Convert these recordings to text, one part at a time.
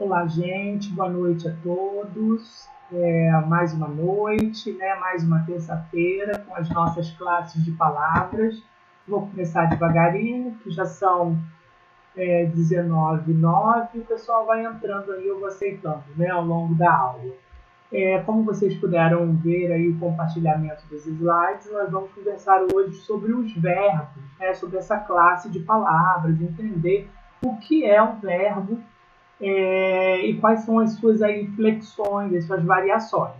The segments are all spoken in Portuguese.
Olá, gente, boa noite a todos. Mais uma noite, né? Mais uma terça-feira com as nossas classes de palavras. Vou começar devagarinho, que já são 19h09. O pessoal vai entrando aí, eu vou aceitando, né? Ao longo da aula. Como vocês puderam ver aí o compartilhamento dos slides, nós vamos conversar hoje sobre os verbos, né? Sobre essa classe de palavras, entender o que é um verbo e quais são as suas aí, flexões, as suas variações.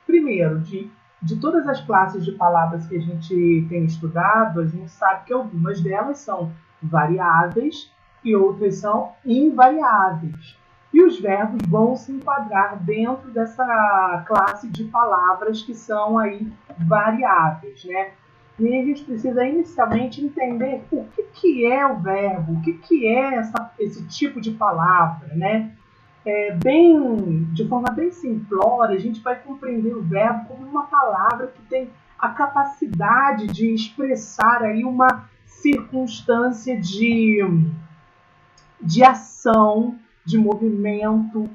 Primeiro, de todas as classes de palavras que a gente tem estudado, a gente sabe que algumas delas são variáveis e outras são invariáveis. E os verbos vão se enquadrar dentro dessa classe de palavras que são aí variáveis, né? E a gente precisa inicialmente entender o que é o verbo, o que é esse tipo de palavra, né? De forma bem simplória, a gente vai compreender o verbo como uma palavra que tem a capacidade de expressar aí uma circunstância de ação, de movimento,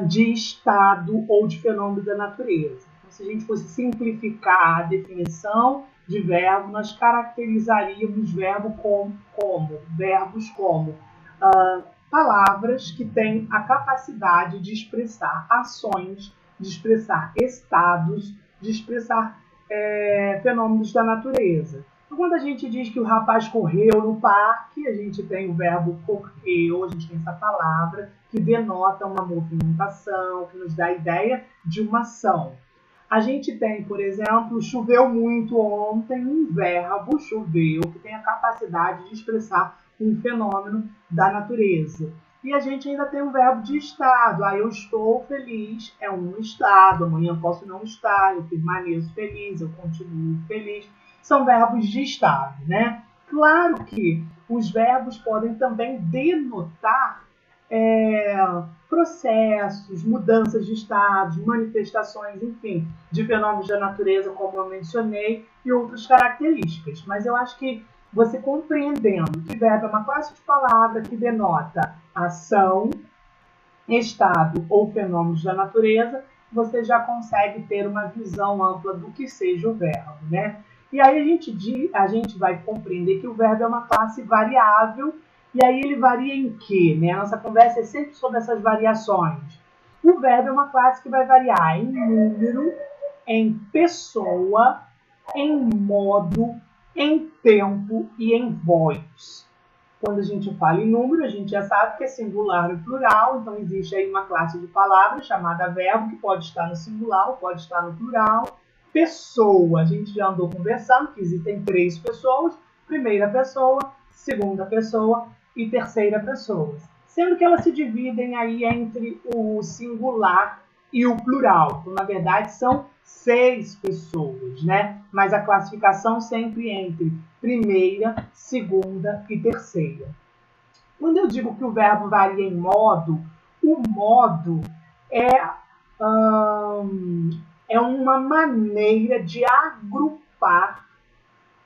de estado ou de fenômeno da natureza. Então, se a gente fosse simplificar a definição de verbo, nós caracterizaríamos verbos como palavras que têm a capacidade de expressar ações, de expressar estados, de expressar fenômenos da natureza. Então, quando a gente diz que o rapaz correu no parque, a gente tem o verbo correu, a gente tem essa palavra que denota uma movimentação, que nos dá a ideia de uma ação. A gente tem, por exemplo, choveu muito ontem, um verbo, choveu, que tem a capacidade de expressar um fenômeno da natureza. E a gente ainda tem um verbo de estado. Eu estou feliz, é um estado. Amanhã posso não estar, eu permaneço feliz, eu continuo feliz. São verbos de estado, né? Claro que os verbos podem também denotar processos, mudanças de estados, manifestações, enfim, de fenômenos da natureza, como eu mencionei, e outras características. Mas eu acho que você compreendendo que verbo é uma classe de palavra que denota ação, estado ou fenômenos da natureza, você já consegue ter uma visão ampla do que seja o verbo, né? E aí a gente vai compreender que o verbo é uma classe variável, e aí ele varia em quê? Né? A nossa conversa é sempre sobre essas variações. O verbo é uma classe que vai variar em número, em pessoa, em modo, em tempo e em voz. Quando a gente fala em número, a gente já sabe que é singular e plural, então existe aí uma classe de palavras chamada verbo, que pode estar no singular ou pode estar no plural. Pessoa, a gente já andou conversando que existem 3 pessoas, primeira pessoa, segunda pessoa e terceira pessoa, sendo que elas se dividem aí entre o singular e o plural. Então, na verdade, são 6 pessoas, né? Mas a classificação sempre entre primeira, segunda e terceira. Quando eu digo que o verbo varia em modo, o modo é uma maneira de agrupar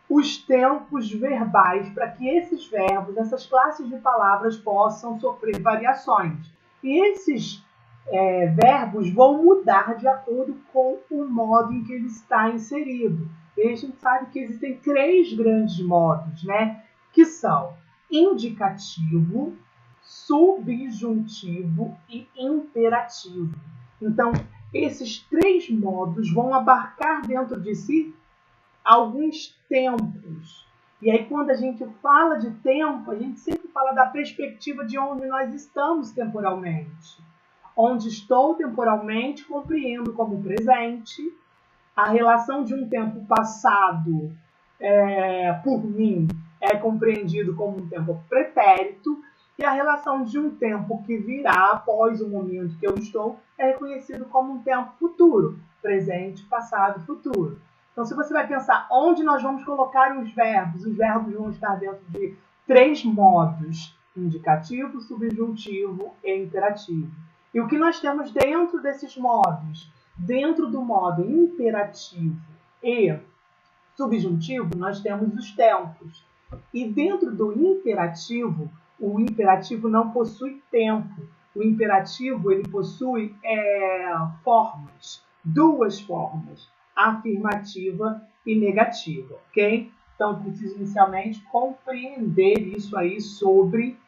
os tempos verbais para que esses verbos, essas classes de palavras possam sofrer variações. E esses verbos vão mudar de acordo com o modo em que ele está inserido. E a gente sabe que existem 3 grandes modos, né? Que são indicativo, subjuntivo e imperativo. Então, esses 3 modos vão abarcar dentro de si alguns tempos. E aí, quando a gente fala de tempo, a gente sempre fala da perspectiva de onde nós estamos temporalmente. Onde estou temporalmente, compreendo como presente. A relação de um tempo passado, por mim, é compreendido como um tempo pretérito. E a relação de um tempo que virá após o momento que eu estou é reconhecido como um tempo futuro. Presente, passado, futuro. Então, se você vai pensar onde nós vamos colocar os verbos vão estar dentro de 3 modos: indicativo, subjuntivo e imperativo. E o que nós temos dentro desses modos? Dentro do modo imperativo e subjuntivo, nós temos os tempos. E dentro do imperativo, o imperativo não possui tempo, o imperativo ele possui formas, duas formas, afirmativa e negativa, ok? Então, eu preciso inicialmente compreender isso aí sobre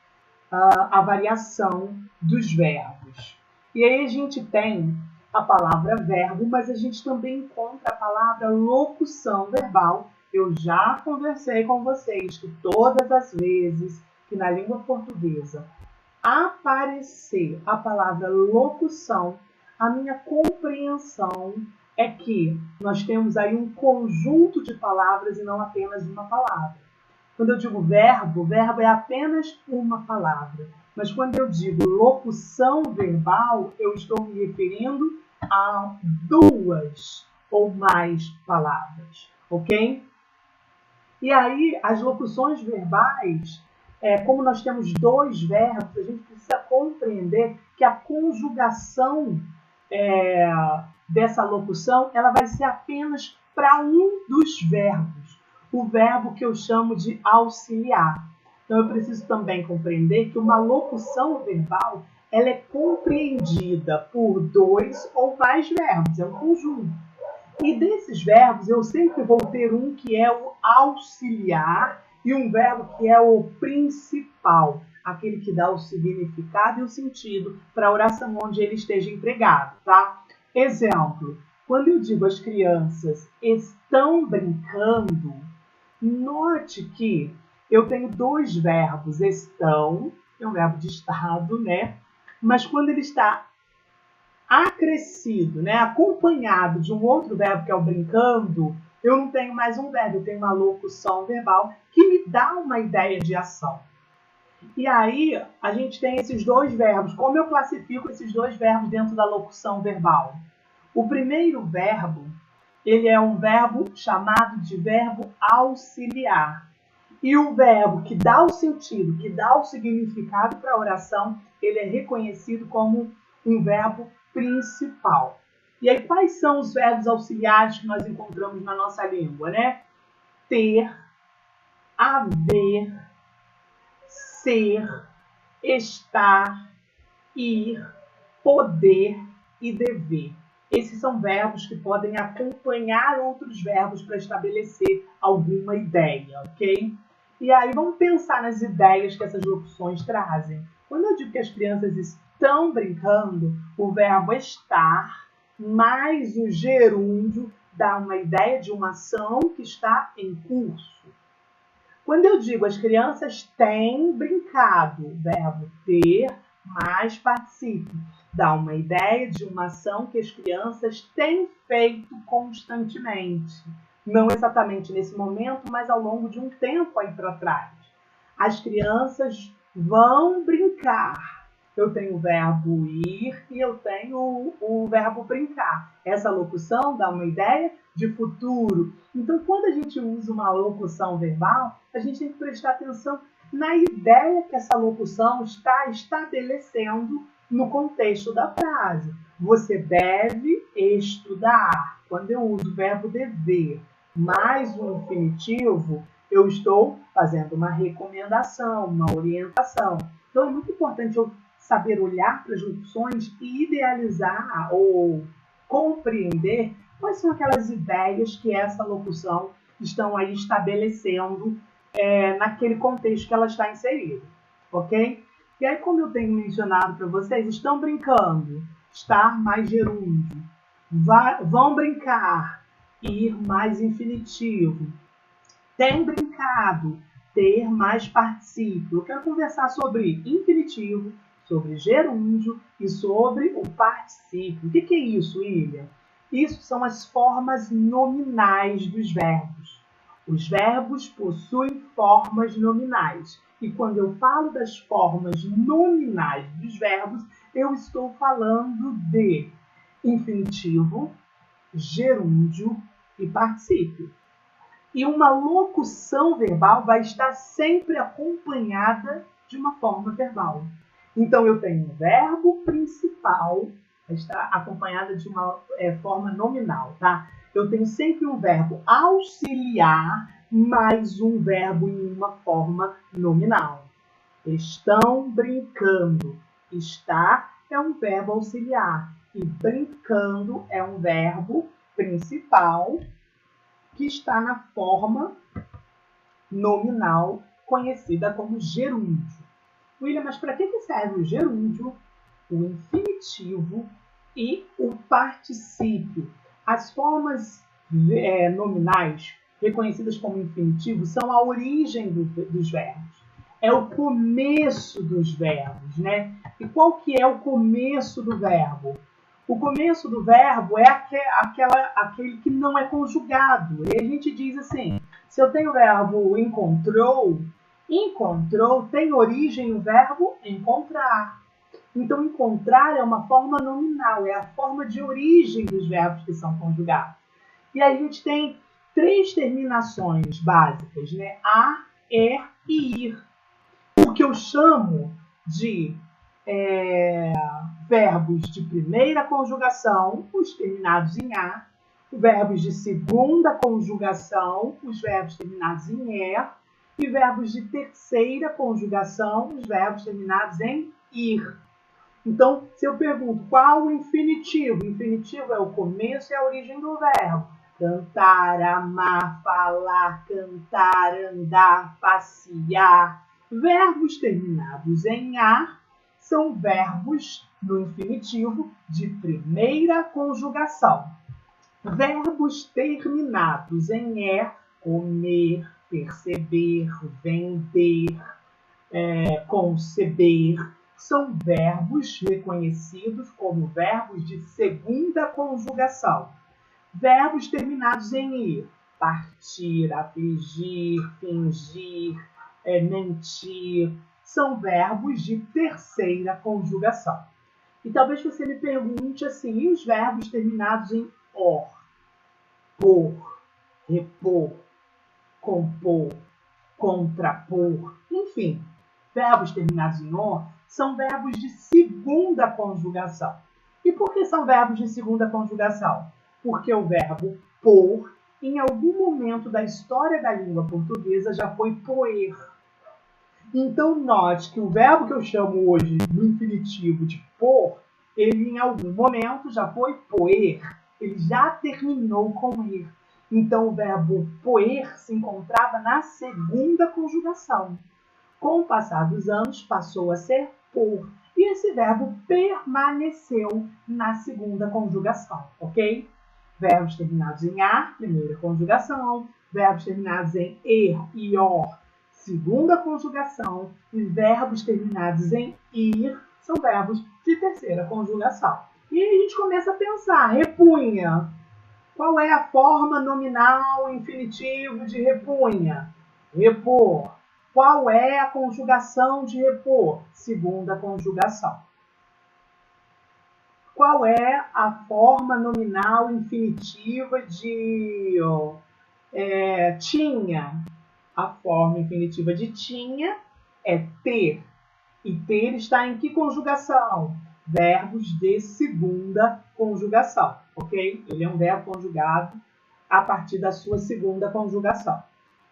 a variação dos verbos. E aí a gente tem a palavra verbo, mas a gente também encontra a palavra locução verbal. Eu já conversei com vocês que todas as vezes que na língua portuguesa aparecer a palavra locução, a minha compreensão é que nós temos aí um conjunto de palavras e não apenas uma palavra. Quando eu digo verbo, verbo é apenas uma palavra. Mas quando eu digo locução verbal, eu estou me referindo a duas ou mais palavras, ok? E aí, as locuções verbais, como nós temos dois verbos, a gente precisa compreender que a conjugação dessa locução ela vai ser apenas para um dos verbos, o verbo que eu chamo de auxiliar. Então, eu preciso também compreender que uma locução verbal ela é compreendida por dois ou mais verbos, é um conjunto. E desses verbos, eu sempre vou ter um que é o auxiliar e um verbo que é o principal, aquele que dá o significado e o sentido para a oração onde ele esteja empregado, tá? Exemplo, quando eu digo as crianças estão brincando, note que eu tenho dois verbos, estão, é um verbo de estado, né? Mas quando ele está acrescido, né, acompanhado de um outro verbo que é o brincando, eu não tenho mais um verbo, eu tenho uma locução verbal que me dá uma ideia de ação. E aí, a gente tem esses dois verbos. Como eu classifico esses dois verbos dentro da locução verbal? O primeiro verbo, ele é um verbo chamado de verbo auxiliar. E o verbo que dá o sentido, que dá o significado para a oração, ele é reconhecido como um verbo principal. E aí, quais são os verbos auxiliares que nós encontramos na nossa língua, né? Ter, haver, ser, estar, ir, poder e dever. Esses são verbos que podem acompanhar outros verbos para estabelecer alguma ideia, ok? E aí, vamos pensar nas ideias que essas locuções trazem. Quando eu digo que as crianças estão brincando, o verbo estar mais o gerúndio dá uma ideia de uma ação que está em curso. Quando eu digo as crianças têm brincado, o verbo ter mais participio dá uma ideia de uma ação que as crianças têm feito constantemente. Não exatamente nesse momento, mas ao longo de um tempo aí para trás. As crianças vão brincar. Eu tenho o verbo ir e eu tenho o verbo brincar. Essa locução dá uma ideia de futuro. Então, quando a gente usa uma locução verbal, a gente tem que prestar atenção na ideia que essa locução está estabelecendo no contexto da frase. Você deve estudar. Quando eu uso o verbo dever mais um infinitivo, eu estou fazendo uma recomendação, uma orientação. Então, é muito importante eu saber olhar para as locuções e idealizar ou compreender quais são aquelas ideias que essa locução estão aí estabelecendo naquele contexto que ela está inserida, ok? E aí, como eu tenho mencionado para vocês, estão brincando, estar mais gerúndio, vão brincar, ir mais infinitivo, tem brincado, ter mais particípio. Eu quero conversar sobre infinitivo, sobre gerúndio e sobre o particípio. O que é isso, William? Isso são as formas nominais dos verbos. Os verbos possuem formas nominais. E quando eu falo das formas nominais dos verbos, eu estou falando de infinitivo, gerúndio e particípio. E uma locução verbal vai estar sempre acompanhada de uma forma verbal. Então, eu tenho um verbo principal, vai estar acompanhada de uma forma nominal, tá? Eu tenho sempre um verbo auxiliar, mais um verbo em uma forma nominal. Estão brincando. Estar é um verbo auxiliar e brincando é um verbo principal que está na forma nominal conhecida como gerúndio. William, mas para que serve o gerúndio, o infinitivo e o particípio? As formas nominais reconhecidas como infinitivo são a origem dos verbos. É o começo dos verbos, né? E qual que é o começo do verbo? O começo do verbo é aquele que não é conjugado. E a gente diz assim, se eu tenho o verbo encontrou, encontrou tem origem o verbo encontrar. Então, encontrar é uma forma nominal, é a forma de origem dos verbos que são conjugados. E aí a gente tem 3 terminações básicas, né? A, er e ir. O que eu chamo de verbos de primeira conjugação, os terminados em A, verbos de segunda conjugação, os verbos terminados em er, e verbos de terceira conjugação, os verbos terminados em ir. Então, se eu pergunto qual o infinitivo? O infinitivo é o começo e a origem do verbo. Cantar, amar, falar, cantar, andar, passear. Verbos terminados em ar são verbos no infinitivo de primeira conjugação. Verbos terminados em er, comer, perceber, vender, conceber, são verbos reconhecidos como verbos de segunda conjugação. Verbos terminados em ir, partir, afligir, fingir, mentir, são verbos de terceira conjugação. E talvez você me pergunte assim, e os verbos terminados em or? Por, repor, compor, contrapor, enfim. Verbos terminados em or são verbos de segunda conjugação. E por que são verbos de segunda conjugação? Porque o verbo por, em algum momento da história da língua portuguesa, já foi poer. Então, note que o verbo que eu chamo hoje no infinitivo de por, ele em algum momento já foi poer. Ele já terminou com er. Então, o verbo poer se encontrava na segunda conjugação. Com o passar dos anos, passou a ser por. E esse verbo permaneceu na segunda conjugação, ok? Verbos terminados em ar, primeira conjugação. Verbos terminados em er e or, segunda conjugação. E verbos terminados em ir são verbos de terceira conjugação. E aí a gente começa a pensar, repunha. Qual é a forma nominal infinitivo de repunha? Repor. Qual é a conjugação de repor? Segunda conjugação. Qual é a forma nominal infinitiva de tinha? A forma infinitiva de tinha é ter. E ter está em que conjugação? Verbos de segunda conjugação, ok? Ele é um verbo conjugado a partir da sua segunda conjugação.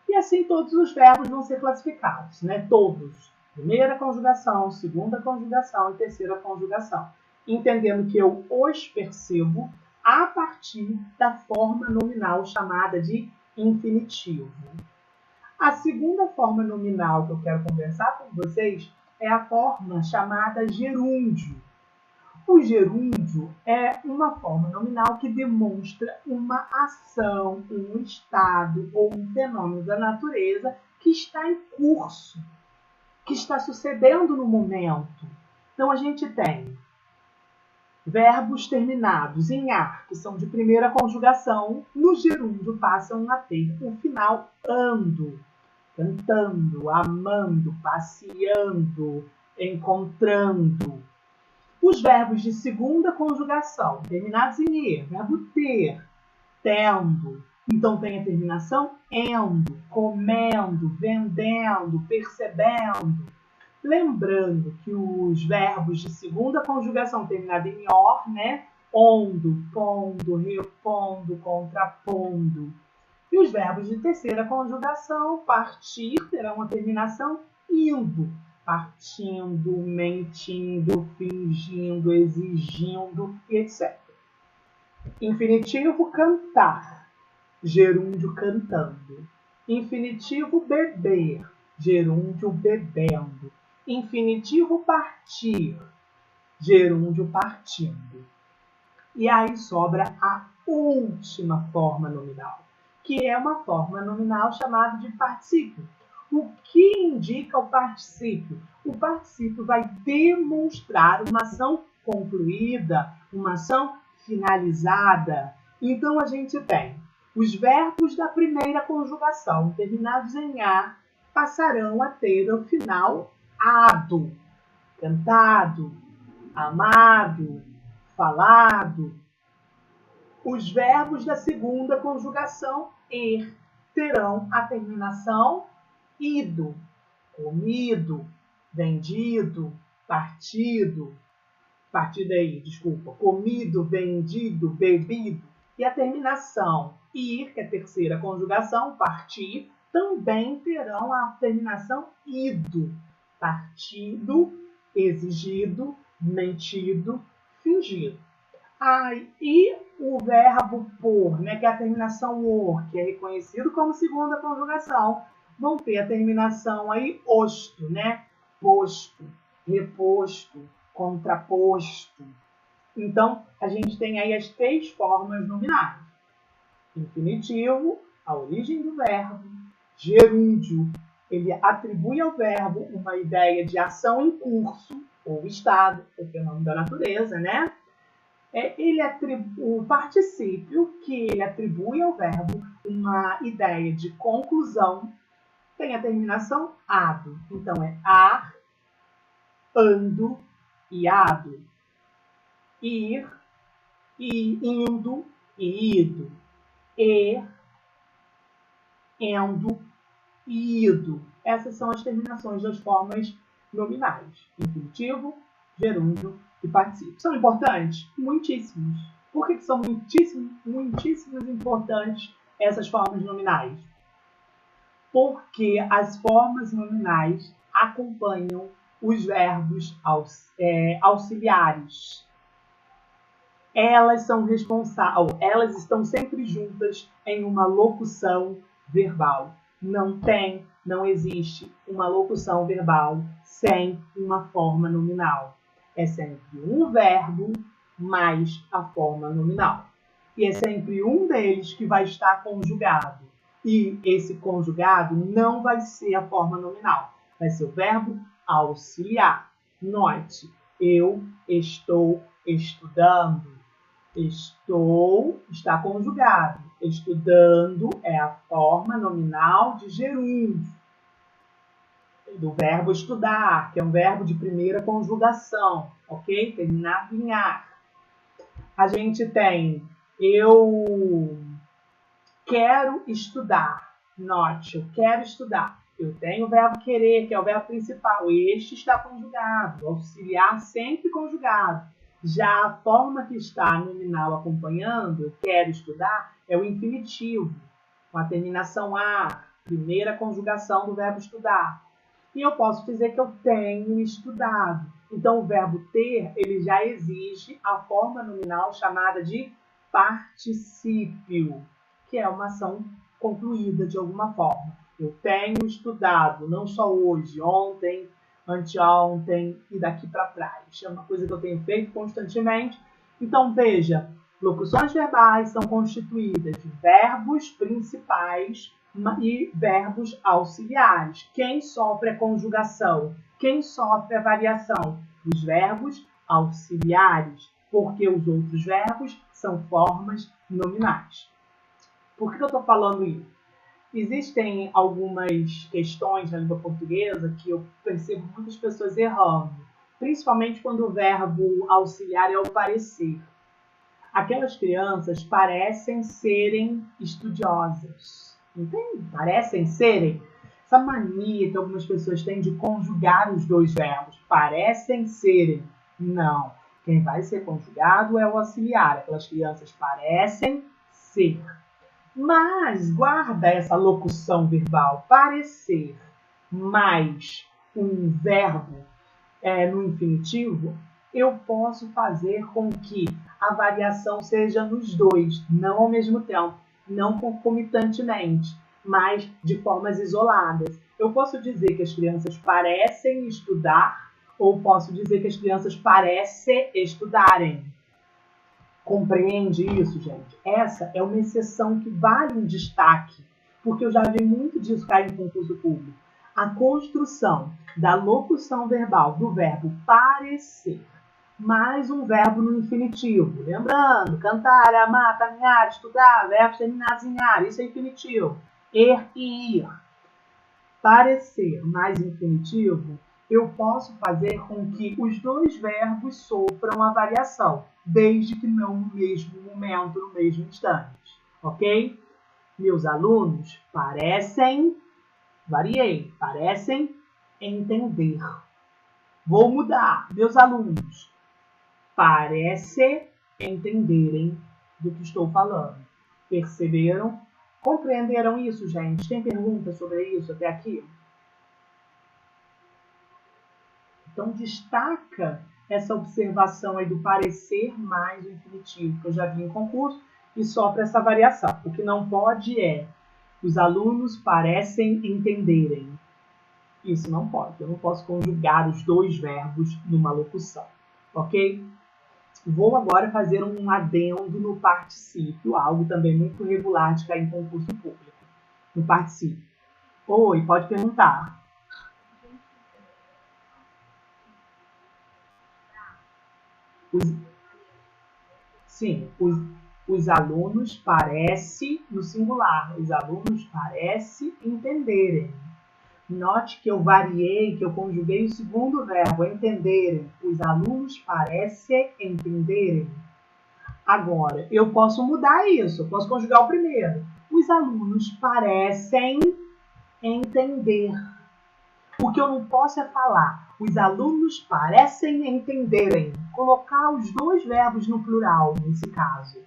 E assim todos os verbos vão ser classificados, né? Todos. Primeira conjugação, segunda conjugação e terceira conjugação. Entendendo que eu os percebo a partir da forma nominal chamada de infinitivo. A segunda forma nominal que eu quero conversar com vocês é a forma chamada gerúndio. O gerúndio é uma forma nominal que demonstra uma ação, um estado ou um fenômeno da natureza que está em curso, que está sucedendo no momento. Então, a gente tem verbos terminados em ar, que são de primeira conjugação, no gerúndio passam a ter o final ando, cantando, amando, passeando, encontrando. Os verbos de segunda conjugação, terminados em er, verbo ter, tendo. Então tem a terminação endo, comendo, vendendo, percebendo. Lembrando que os verbos de segunda conjugação terminados em or, né? Ondo, pondo, repondo, contrapondo. E os verbos de terceira conjugação, partir, terão a terminação indo. partindo, mentindo, fingindo, exigindo, etc. Infinitivo cantar, gerúndio cantando. Infinitivo beber, gerúndio bebendo. Infinitivo partir, gerúndio partindo. E aí sobra a última forma nominal, que é uma forma nominal chamada de particípio. O que indica o particípio? O particípio vai demonstrar uma ação concluída, uma ação finalizada. Então, a gente tem os verbos da primeira conjugação, terminados em A, passarão a ter o final ado, cantado, amado, falado. Os verbos da segunda conjugação, terão a terminação ido, comido, vendido, comido, vendido, bebido. E a terminação ir, que é a terceira conjugação, partir, também terão a terminação ido, partido, exigido, mentido, fingido. E o verbo por, né, que é a terminação or, que é reconhecido como segunda conjugação, vão ter a terminação aí osto, né? Posto, reposto, contraposto. Então, a gente tem aí as 3 formas nominais. Infinitivo, a origem do verbo. Gerúndio, ele atribui ao verbo uma ideia de ação em curso, ou estado, o fenômeno da natureza, né? O particípio, que ele atribui ao verbo uma ideia de conclusão, tem a terminação ado. Então, é ar, ando e ado. Ir, indo e ido. Endo e ido. Essas são as terminações das formas nominais. Infinitivo, gerúndio e particípio. São importantes? Muitíssimos. Por que são muitíssimos importantes essas formas nominais? Porque as formas nominais acompanham os verbos auxiliares. Elas estão sempre juntas em uma locução verbal. Não existe uma locução verbal sem uma forma nominal. É sempre um verbo mais a forma nominal. E é sempre um deles que vai estar conjugado. E esse conjugado não vai ser a forma nominal. Vai ser o verbo auxiliar. Note, eu estou estudando. Está conjugado. Estudando é a forma nominal de gerúndio. Do verbo estudar, que é um verbo de primeira conjugação, ok? Terminado em ar. A gente tem eu quero estudar. Note, eu quero estudar. Eu tenho o verbo querer, que é o verbo principal. Este está conjugado. O auxiliar sempre conjugado. Já a forma que está nominal acompanhando, eu quero estudar, é o infinitivo, com a terminação ar, primeira conjugação do verbo estudar. E eu posso dizer que eu tenho estudado. Então, o verbo ter, ele já exige a forma nominal chamada de particípio, que é uma ação concluída de alguma forma. Eu tenho estudado, não só hoje, ontem, anteontem e daqui para trás. É uma coisa que eu tenho feito constantemente. Então, veja, locuções verbais são constituídas de verbos principais e verbos auxiliares. Quem sofre a conjugação? Quem sofre a variação? Os verbos auxiliares, porque os outros verbos são formas nominais. Por que eu estou falando isso? Existem algumas questões na língua portuguesa que eu percebo muitas pessoas errando, principalmente quando o verbo auxiliar é o parecer. Aquelas crianças parecem serem estudiosas, entende? Parecem serem. Essa mania que algumas pessoas têm de conjugar os dois verbos, parecem serem. Não. Quem vai ser conjugado é o auxiliar. Aquelas crianças parecem ser. Mas guarda essa locução verbal, parecer mais um verbo no infinitivo, eu posso fazer com que a variação seja nos dois, não ao mesmo tempo, não concomitantemente, mas de formas isoladas. Eu posso dizer que as crianças parecem estudar, ou posso dizer que as crianças parecem estudarem. Compreende isso, gente? Essa é uma exceção que vale um destaque, porque eu já vi muito disso cair em concurso público. A construção da locução verbal do verbo parecer, mais um verbo no infinitivo. Lembrando, cantar, amar, caminhar, estudar, verbos terminados em ar, isso é infinitivo. Ir e ir. Parecer mais infinitivo, eu posso fazer com que os dois verbos sofram a variação, desde que não no mesmo momento, no mesmo instante. Ok? Meus alunos parecem, parecem entender. Vou mudar. Meus alunos parecem entenderem do que estou falando. Perceberam? Compreenderam isso, gente? Tem perguntas sobre isso até aqui? Então, destaca essa observação aí do parecer mais o infinitivo, que eu já vi em concurso, e sofre essa variação. O que não pode é os alunos parecem entenderem. Isso não pode. Eu não posso conjugar os dois verbos numa locução. Ok? Vou agora fazer um adendo no particípio, algo também muito regular de cair em concurso público. No particípio. Oi, pode perguntar. Os alunos parecem, no singular, os alunos parecem entenderem. Note que eu variei, que eu conjuguei o segundo verbo, entenderem. Os alunos parecem entenderem. Agora, eu posso mudar isso, eu posso conjugar o primeiro. Os alunos parecem entender. O que eu não posso é falar. Os alunos parecem entenderem. Colocar os dois verbos no plural, nesse caso.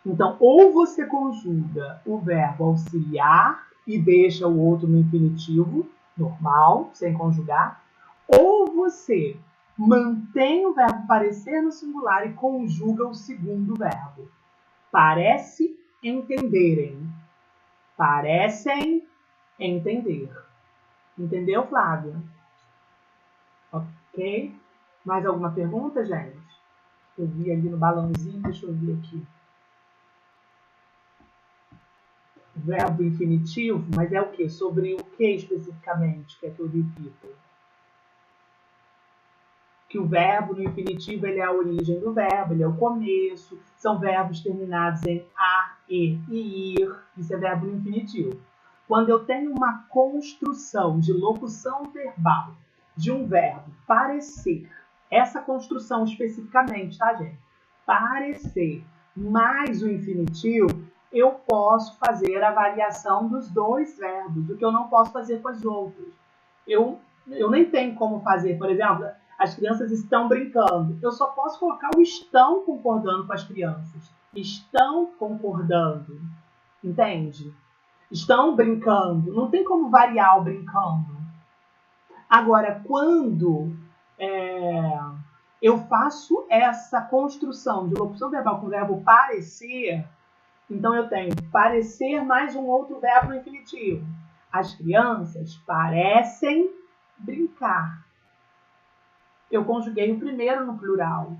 Então, ou você conjuga o verbo auxiliar e deixa o outro no infinitivo, normal, sem conjugar, ou você mantém o verbo parecer no singular e conjuga o segundo verbo. Parece entenderem. Parecem entender. Entendeu, Flávia? Ok? Mais alguma pergunta, gente? Eu vi ali no balãozinho, deixa eu ver aqui. Verbo infinitivo, mas é o quê? Sobre o que especificamente? Quer que eu repita? Que o verbo no infinitivo ele é a origem do verbo, ele é o começo, são verbos terminados em a, e ir, isso é verbo no infinitivo. Quando eu tenho uma construção de locução verbal de um verbo parecer, essa construção especificamente, tá, gente? Parecer mais o infinitivo, eu posso fazer a variação dos dois verbos, o que eu não posso fazer com os outros. Eu nem tenho como fazer, por exemplo, as crianças estão brincando. Eu só posso colocar o estão concordando com as crianças. Estão concordando. Entende? Estão brincando. Não tem como variar o brincando. Agora, quando eu faço essa construção de locução verbal com o verbo parecer, então eu tenho parecer mais um outro verbo no infinitivo. As crianças parecem brincar. Eu conjuguei o primeiro no plural,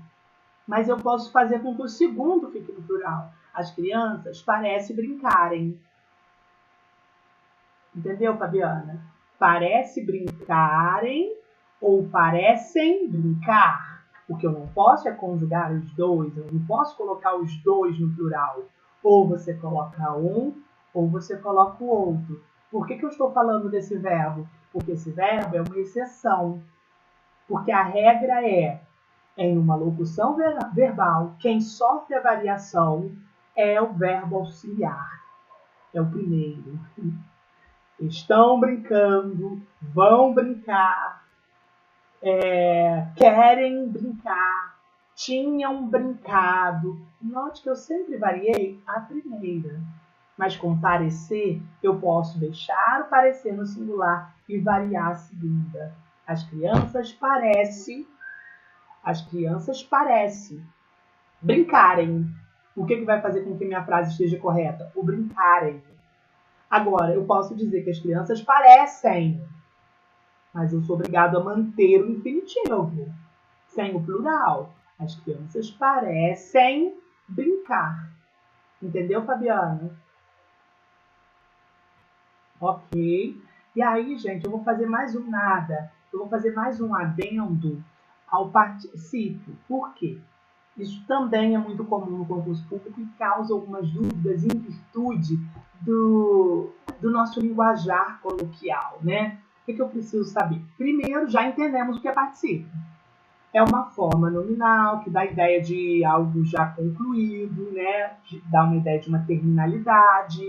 mas eu posso fazer com que o segundo fique no plural. As crianças parecem brincarem. Entendeu, Fabiana? Parece brincarem ou parecem brincar. O que eu não posso é conjugar os dois, eu não posso colocar os dois no plural. Ou você coloca um, ou você coloca o outro. Por que eu estou falando desse verbo? Porque esse verbo é uma exceção. Porque a regra é, em uma locução verbal, quem sofre a variação é o verbo auxiliar. É o primeiro. Estão brincando, vão brincar, querem brincar, tinham brincado. Note que eu sempre variei a primeira. Mas com parecer, eu posso deixar o parecer no singular e variar a segunda. As crianças parecem brincarem. O que vai fazer com que minha frase esteja correta? O brincarem. Agora, eu posso dizer que as crianças parecem, mas eu sou obrigado a manter o infinitivo, sem o plural. As crianças parecem brincar. Entendeu, Fabiana? Ok. E aí, gente, eu vou fazer mais um nada. Eu vou fazer mais um adendo ao particípio. Por quê? Isso também é muito comum no concurso público e causa algumas dúvidas em virtude do nosso linguajar coloquial, né? O que eu preciso saber? Primeiro, já entendemos o que é particípio. É uma forma nominal que dá a ideia de algo já concluído, né? Dá uma ideia de uma terminalidade.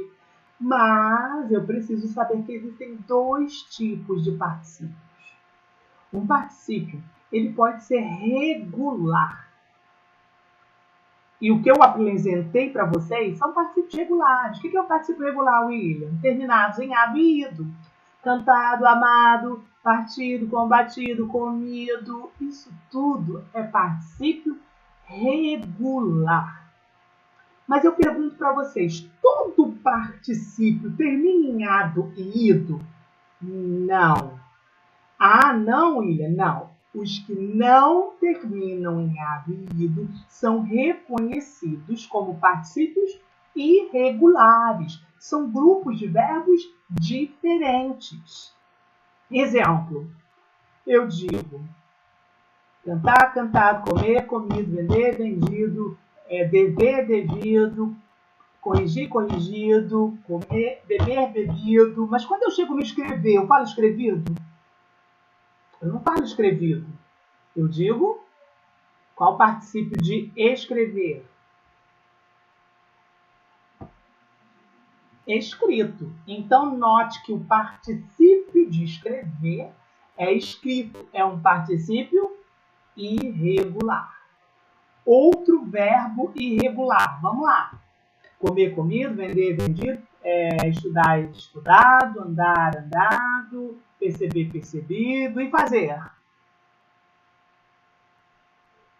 Mas eu preciso saber que existem dois tipos de particípios. Um particípio, ele pode ser regular. E o que eu apresentei para vocês são particípios regulares. O que é o particípio regular, William? Terminados em ado e ido. Cantado, amado, partido, combatido, comido. Isso tudo é particípio regular. Mas eu pergunto para vocês, todo particípio termina em ado e ido? Não. Ah, não, William? Não. Os que não terminam em ado e ido são reconhecidos como particípios irregulares. São grupos de verbos diferentes. Exemplo, eu digo cantar, cantado, comer, comido, vender, vendido, dever, devido, corrigir, corrigido, comer, beber, bebido. Mas quando eu chego no escrever, eu falo escrevido? Eu não falo escrevido. Eu digo qual particípio de escrever? Escrito. Então, note que o particípio de escrever é escrito. É um particípio irregular. Outro verbo irregular. Vamos lá. Comer, comido, vender, vendido, estudar, estudado, andar, andado, perceber, percebido e fazer.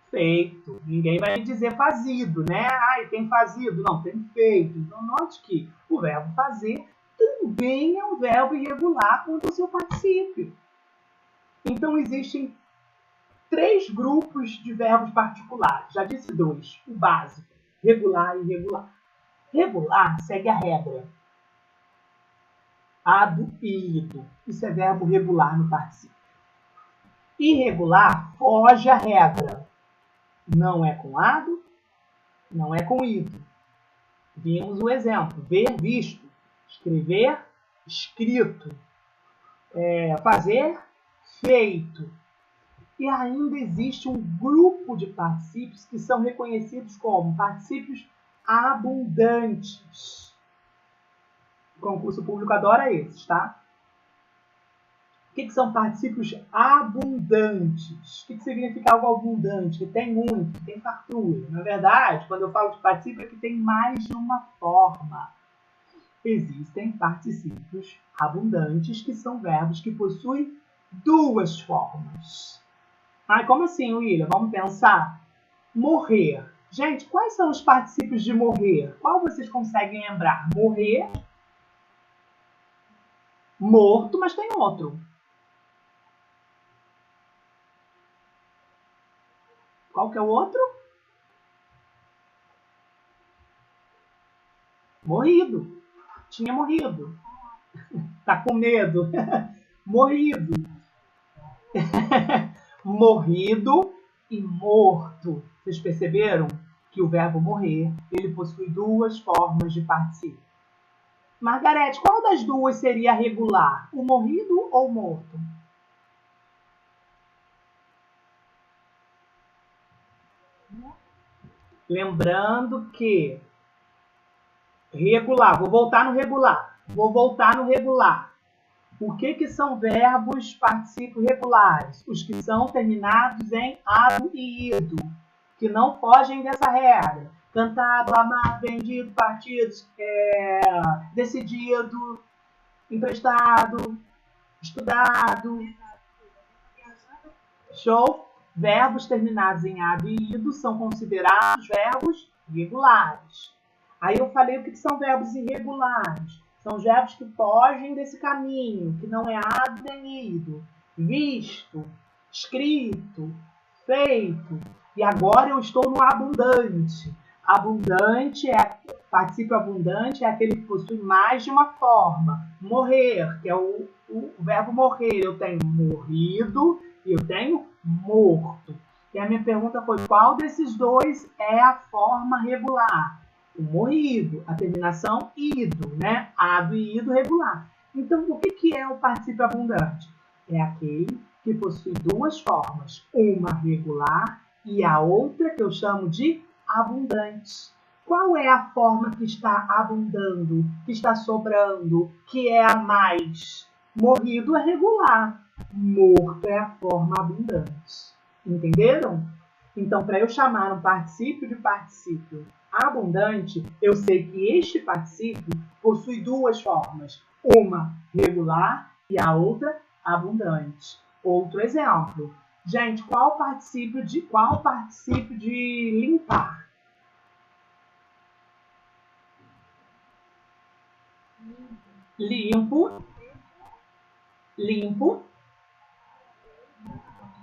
Feito. Ninguém vai me dizer fazido, né? Ai, tem fazido. Não, tem feito. Então, note que o verbo fazer também é um verbo irregular quanto ao seu particípio. Então, existem 3 grupos de verbos particulares. Já disse 2. O básico, regular e irregular. Regular segue a regra. Ado e ido. Isso é verbo regular no particípio. Irregular foge à regra. Não é com ado, não é com ido. Vimos o exemplo. Ver, visto. Escrever, escrito. Fazer, feito. E ainda existe um grupo de particípios que são reconhecidos como particípios abundantes. O concurso público adora esses, tá? O que são particípios abundantes? O que significa algo abundante? Que tem muito, que tem fartura. Na verdade, quando eu falo de particípio, é que tem mais de uma forma. Existem particípios abundantes, que são verbos que possuem 2 formas. Ai, como assim, William? Vamos pensar. Morrer. Gente, quais são os particípios de morrer? Qual vocês conseguem lembrar? Morrer, morto, mas tem outro. Qual que é o outro? Morrido. Tinha morrido. Tá com medo. Morrido. Morrido e morto. Vocês perceberam que o verbo morrer, ele possui 2 formas de particípio. Margarete, qual das duas seria regular? O morrido ou o morto? Lembrando que regular, vou voltar no regular. O que são verbos particípios regulares? Os que são terminados em ado e ido, que não fogem dessa regra. Cantado, amado, vendido, partido, decidido, emprestado. estudado. Show? Verbos terminados em ado e ido são considerados verbos regulares. Aí eu falei o que são verbos irregulares. São os verbos que fogem desse caminho, que não é ado nem ido. Visto, escrito, feito. E agora eu estou no abundante. Abundante particípio abundante é aquele que possui mais de uma forma. Morrer, que é o verbo morrer. Eu tenho morrido e eu tenho morto. E a minha pergunta foi, qual desses dois é a forma regular? O morrido, a terminação ido, né? Ado e ido regular. Então, o que é o particípio abundante? É aquele que possui duas formas, uma regular e a outra que eu chamo de abundante. Qual é a forma que está abundando, que está sobrando, que é a mais? Morrido é regular, morto é a forma abundante. Entenderam? Então, para eu chamar um particípio de particípio abundante, eu sei que este particípio possui duas formas, uma regular e a outra abundante. Outro exemplo. Gente, qual particípio de limpar? Limpo, limpo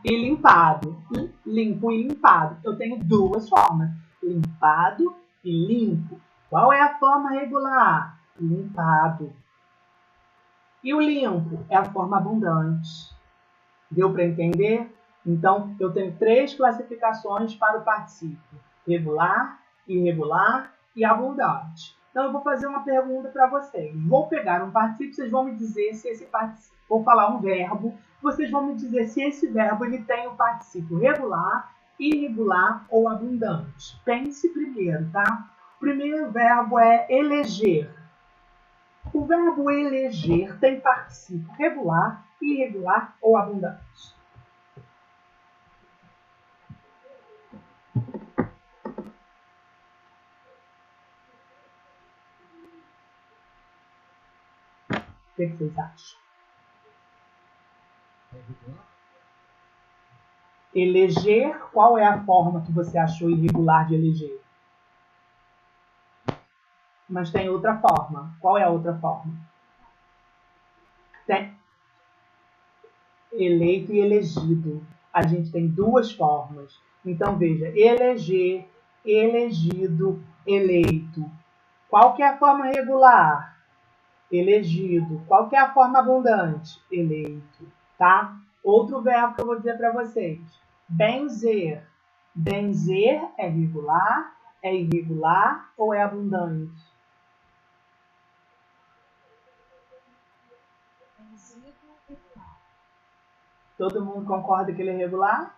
e limpado. Limpo e limpado. Eu tenho duas formas, limpado e limpo. Qual é a forma regular? Limpado. E o limpo é a forma abundante. Deu para entender? Então, eu tenho três classificações para o particípio: regular, irregular e abundante. Então, eu vou fazer uma pergunta para vocês. Vou pegar um particípio, vocês vão me dizer se esse particípio... Vou falar um verbo, vocês vão me dizer se esse verbo ele tem o particípio regular, irregular ou abundante. Pense primeiro, tá? O primeiro verbo é eleger. O verbo eleger tem particípio regular, irregular ou abundante? O que vocês acham? Eleger, qual é a forma que você achou irregular de eleger? Mas tem outra forma. Qual é a outra forma? Tem eleito e elegido. A gente tem duas formas. Então, veja, eleger, elegido, eleito. Qual que é a forma regular? Elegido. Qual que é a forma abundante? Eleito, tá? Outro verbo que eu vou dizer para vocês. Benzer. Benzer é regular, é irregular ou é abundante? Todo mundo concorda que ele é regular?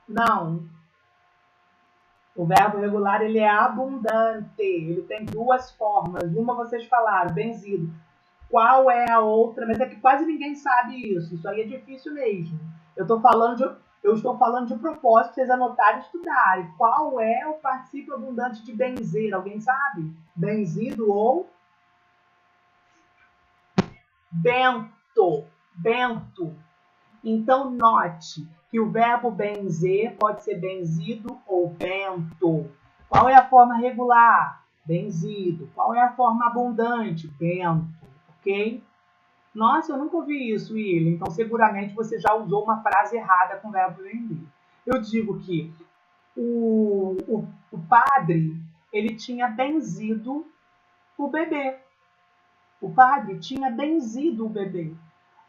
Não. O verbo regular ele é abundante. Ele tem duas formas. Uma vocês falaram, benzido. Qual é a outra? Mas é que quase ninguém sabe isso. Isso aí é difícil mesmo. Eu estou falando de propósito, vocês anotarem e estudarem. Qual é o particípio abundante de benzer? Alguém sabe? Benzido ou bento. Bento. Então, note que o verbo benzer pode ser benzido ou bento. Qual é a forma regular? Benzido. Qual é a forma abundante? Bento. Ok? Nossa, eu nunca ouvi isso, William. Então, seguramente você já usou uma frase errada com o verbo benzer. Eu digo que o padre, ele tinha benzido o bebê. O padre tinha benzido o bebê.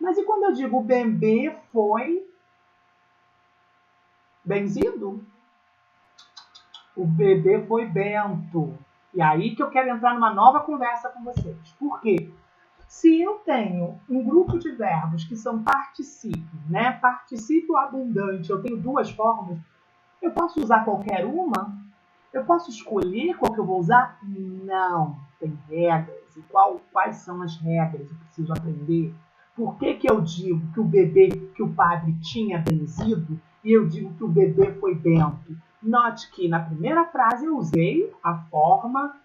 Mas e quando eu digo o bebê foi benzido? O bebê foi bento. E aí que eu quero entrar numa nova conversa com vocês. Por quê? Se eu tenho um grupo de verbos que são particípios, né? Particípio abundante, eu tenho duas formas, eu posso usar qualquer uma? Eu posso escolher qual que eu vou usar? Não. Tem regras. E quais são as regras? Eu preciso aprender. Por que eu digo que o bebê, que o padre tinha benzido e eu digo que o bebê foi bento? Note que na primeira frase eu usei a forma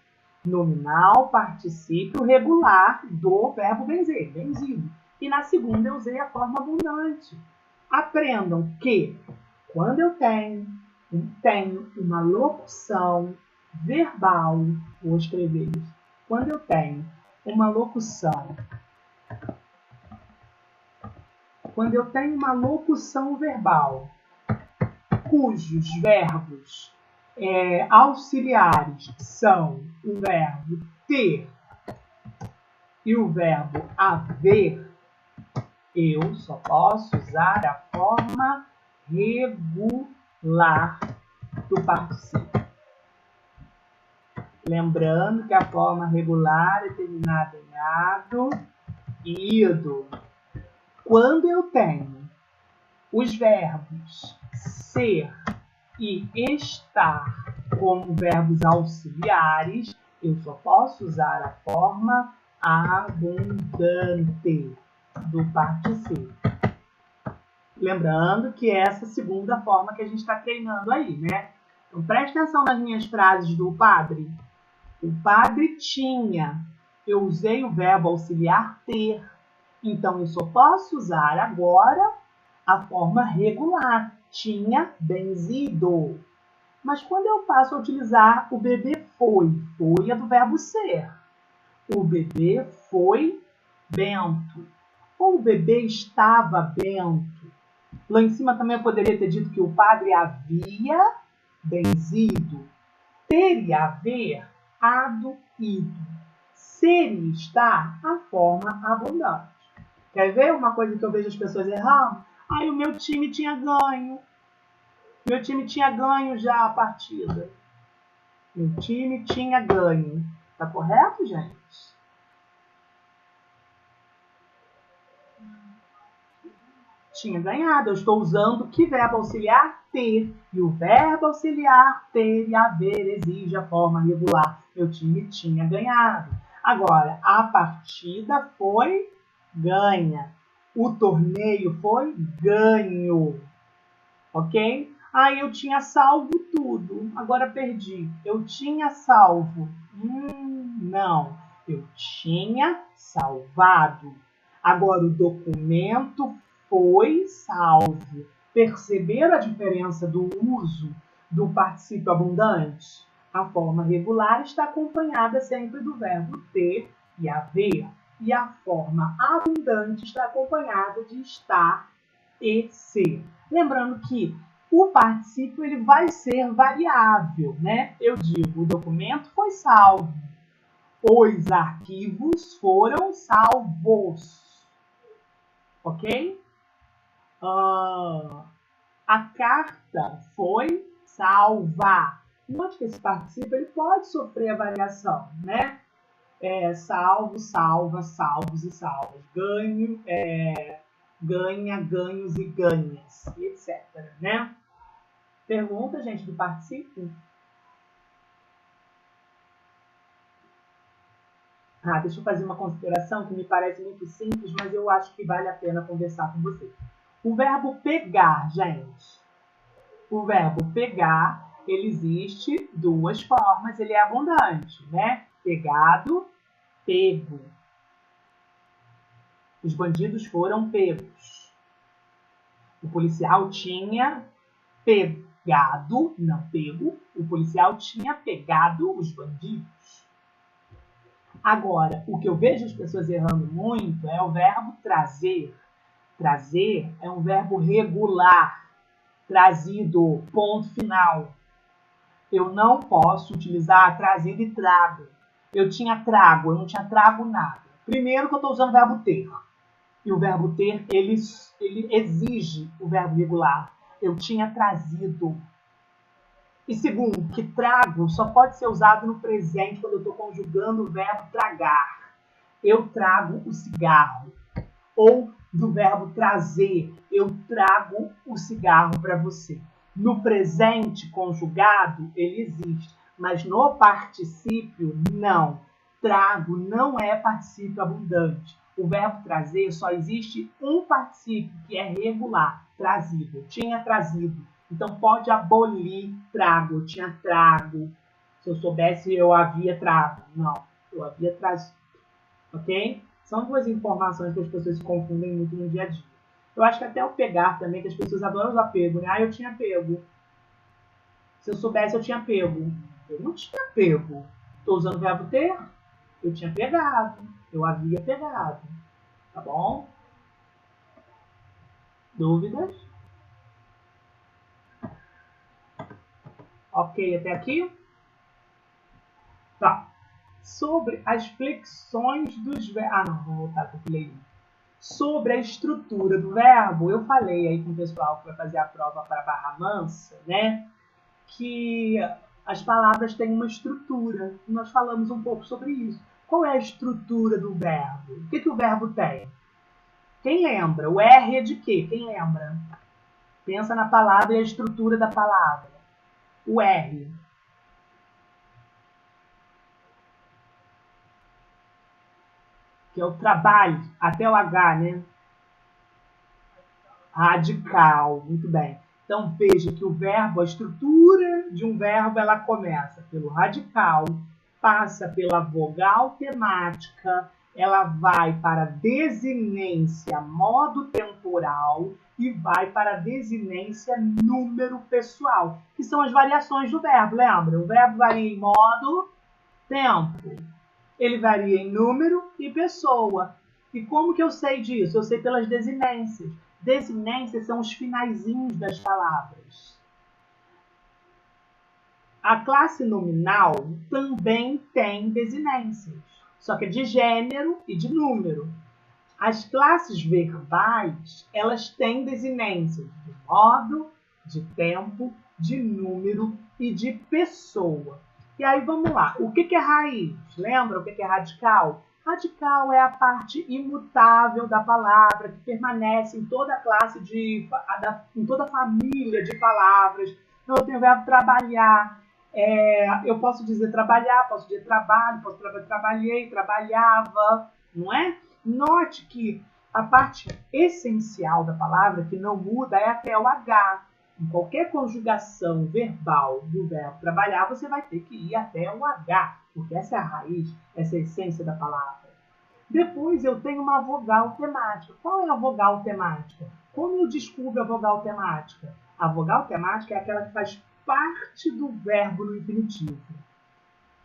Nominal, particípio regular do verbo benzer, benzido. E na segunda eu usei a forma abundante. Aprendam que quando eu tenho uma locução verbal, vou escrever isso. Quando eu tenho uma locução verbal cujos verbos auxiliares são o verbo ter e o verbo haver, eu só posso usar a forma regular do particípio. Lembrando que a forma regular é terminada em ado e ido. Quando eu tenho os verbos ser e estar como verbos auxiliares, eu só posso usar a forma abundante do particípio. Lembrando que essa é a segunda forma que a gente está treinando aí, né? Então, preste atenção nas minhas frases do padre. O padre tinha. Eu usei o verbo auxiliar ter. Então, eu só posso usar agora a forma regular. Tinha benzido. Mas quando eu passo a utilizar o bebê foi é do verbo ser. O bebê foi bento. Ou o bebê estava bento. Lá em cima também eu poderia ter dito que o padre havia benzido. Ter e haver, ado, ido. Ser e estar, a forma abundante. Quer ver uma coisa que eu vejo as pessoas errando? Ai, o meu time tinha ganho. Meu time tinha ganho já a partida. Meu time tinha ganho. Tá correto, gente? Tinha ganhado. Eu estou usando que verbo auxiliar? Ter. E o verbo auxiliar ter e haver exige a forma regular. Meu time tinha ganhado. Agora, a partida foi ganha. O torneio foi ganho. Ok? Ah, eu tinha salvo tudo. Agora perdi. Eu tinha salvo. Não. Eu tinha salvado. Agora o documento foi salvo. Perceberam a diferença do uso do particípio abundante? A forma regular está acompanhada sempre do verbo ter e haver. E a forma abundante está acompanhada de estar e ser. Lembrando que o particípio ele vai ser variável, né? Eu digo, o documento foi salvo. Os arquivos foram salvos. Ok? A carta foi salva. Note que esse particípio ele pode sofrer a variação, né? Salvo, salva, salvos e salvos. Ganho, ganha, ganhos e ganhas, etc. Né? Pergunta, gente, do particípio? Deixa eu fazer uma consideração que me parece muito simples, mas eu acho que vale a pena conversar com vocês. O verbo pegar, gente. O verbo pegar, ele existe duas formas, ele é abundante, né? Pegado, pego. Os bandidos foram pegos. O policial tinha pegado, não pego, o policial tinha pegado os bandidos. Agora, o que eu vejo as pessoas errando muito é o verbo trazer. Trazer é um verbo regular, trazido, ponto final. Eu não posso utilizar trazido e trago. Eu tinha trago, eu não tinha trago nada. Primeiro que eu estou usando o verbo ter. E o verbo ter, ele exige o verbo regular. Eu tinha trazido. E segundo, que trago só pode ser usado no presente quando eu estou conjugando o verbo tragar. Eu trago o cigarro. Ou do verbo trazer, eu trago o cigarro para você. No presente conjugado, ele existe. Mas no particípio, não. Trago não é particípio abundante. O verbo trazer só existe um particípio, que é regular, trazido. Eu tinha trazido. Então, pode abolir trago. Eu tinha trago. Se eu soubesse, eu havia trago. Não, eu havia trazido. Ok? São duas informações que as pessoas se confundem muito no dia a dia. Eu acho que até o pegar também, que as pessoas adoram usar pego, né? Ah, eu tinha pego. Se eu soubesse, eu tinha pego. Eu não tinha pego. Estou usando o verbo ter. Eu tinha pegado. Eu havia pegado. Tá bom? Dúvidas? Ok até aqui? Tá. Sobre as flexões dos verbos. Ah, não, vou voltar que eu pulei. Sobre a estrutura do verbo, eu falei aí com o pessoal que vai fazer a prova para Barra Mansa, né? Que as palavras têm uma estrutura. Nós falamos um pouco sobre isso. Qual é a estrutura do verbo? O que o verbo tem? Quem lembra? O R é de quê? Quem lembra? Pensa na palavra e a estrutura da palavra. O R. Que é o trabalho, até o H, né? Radical, muito bem. Então veja que o verbo, a estrutura de um verbo, ela começa pelo radical, passa pela vogal temática, ela vai para a desinência modo temporal e vai para a desinência número pessoal, que são as variações do verbo, lembra? O verbo varia em modo, tempo. Ele varia em número e pessoa. E como que eu sei disso? Eu sei pelas desinências. Desinências são os finaizinhos das palavras. A classe nominal também tem desinências, só que é de gênero e de número. As classes verbais, elas têm desinências de modo, de tempo, de número e de pessoa. E aí vamos lá. O que é raiz? Lembra o que é radical? Radical é a parte imutável da palavra que permanece em toda a classe em toda a família de palavras. Então eu tenho o verbo trabalhar. Eu posso dizer trabalhar, posso dizer trabalho, posso dizer trabalhei, trabalhava, não é? Note que a parte essencial da palavra que não muda é até o H. Em qualquer conjugação verbal do verbo trabalhar, você vai ter que ir até o H, porque essa é a raiz, essa é a essência da palavra. Depois eu tenho uma vogal temática. Qual é a vogal temática? Como eu descubro a vogal temática? A vogal temática é aquela que faz parte do verbo no infinitivo.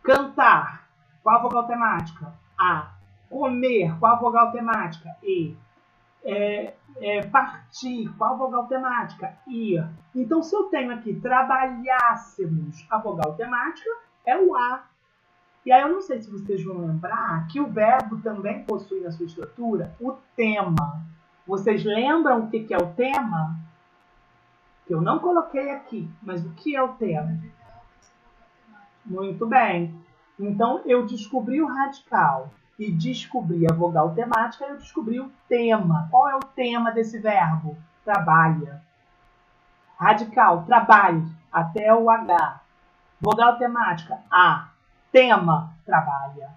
Cantar. Qual a vogal temática? A. Comer. Qual a vogal temática? E. Partir. Qual a vogal temática? Ir. Então, se eu tenho aqui trabalhássemos, a vogal temática é o A. E aí eu não sei se vocês vão lembrar que o verbo também possui na sua estrutura o tema. Vocês lembram o que é o tema? Que eu não coloquei aqui, mas o que é o tema? Muito bem. Então, eu descobri o radical e descobri a vogal temática, eu descobri o tema. Qual é o tema desse verbo? Trabalha. Radical, trabalhe, até o H. Vogal temática, A. Tema, trabalha.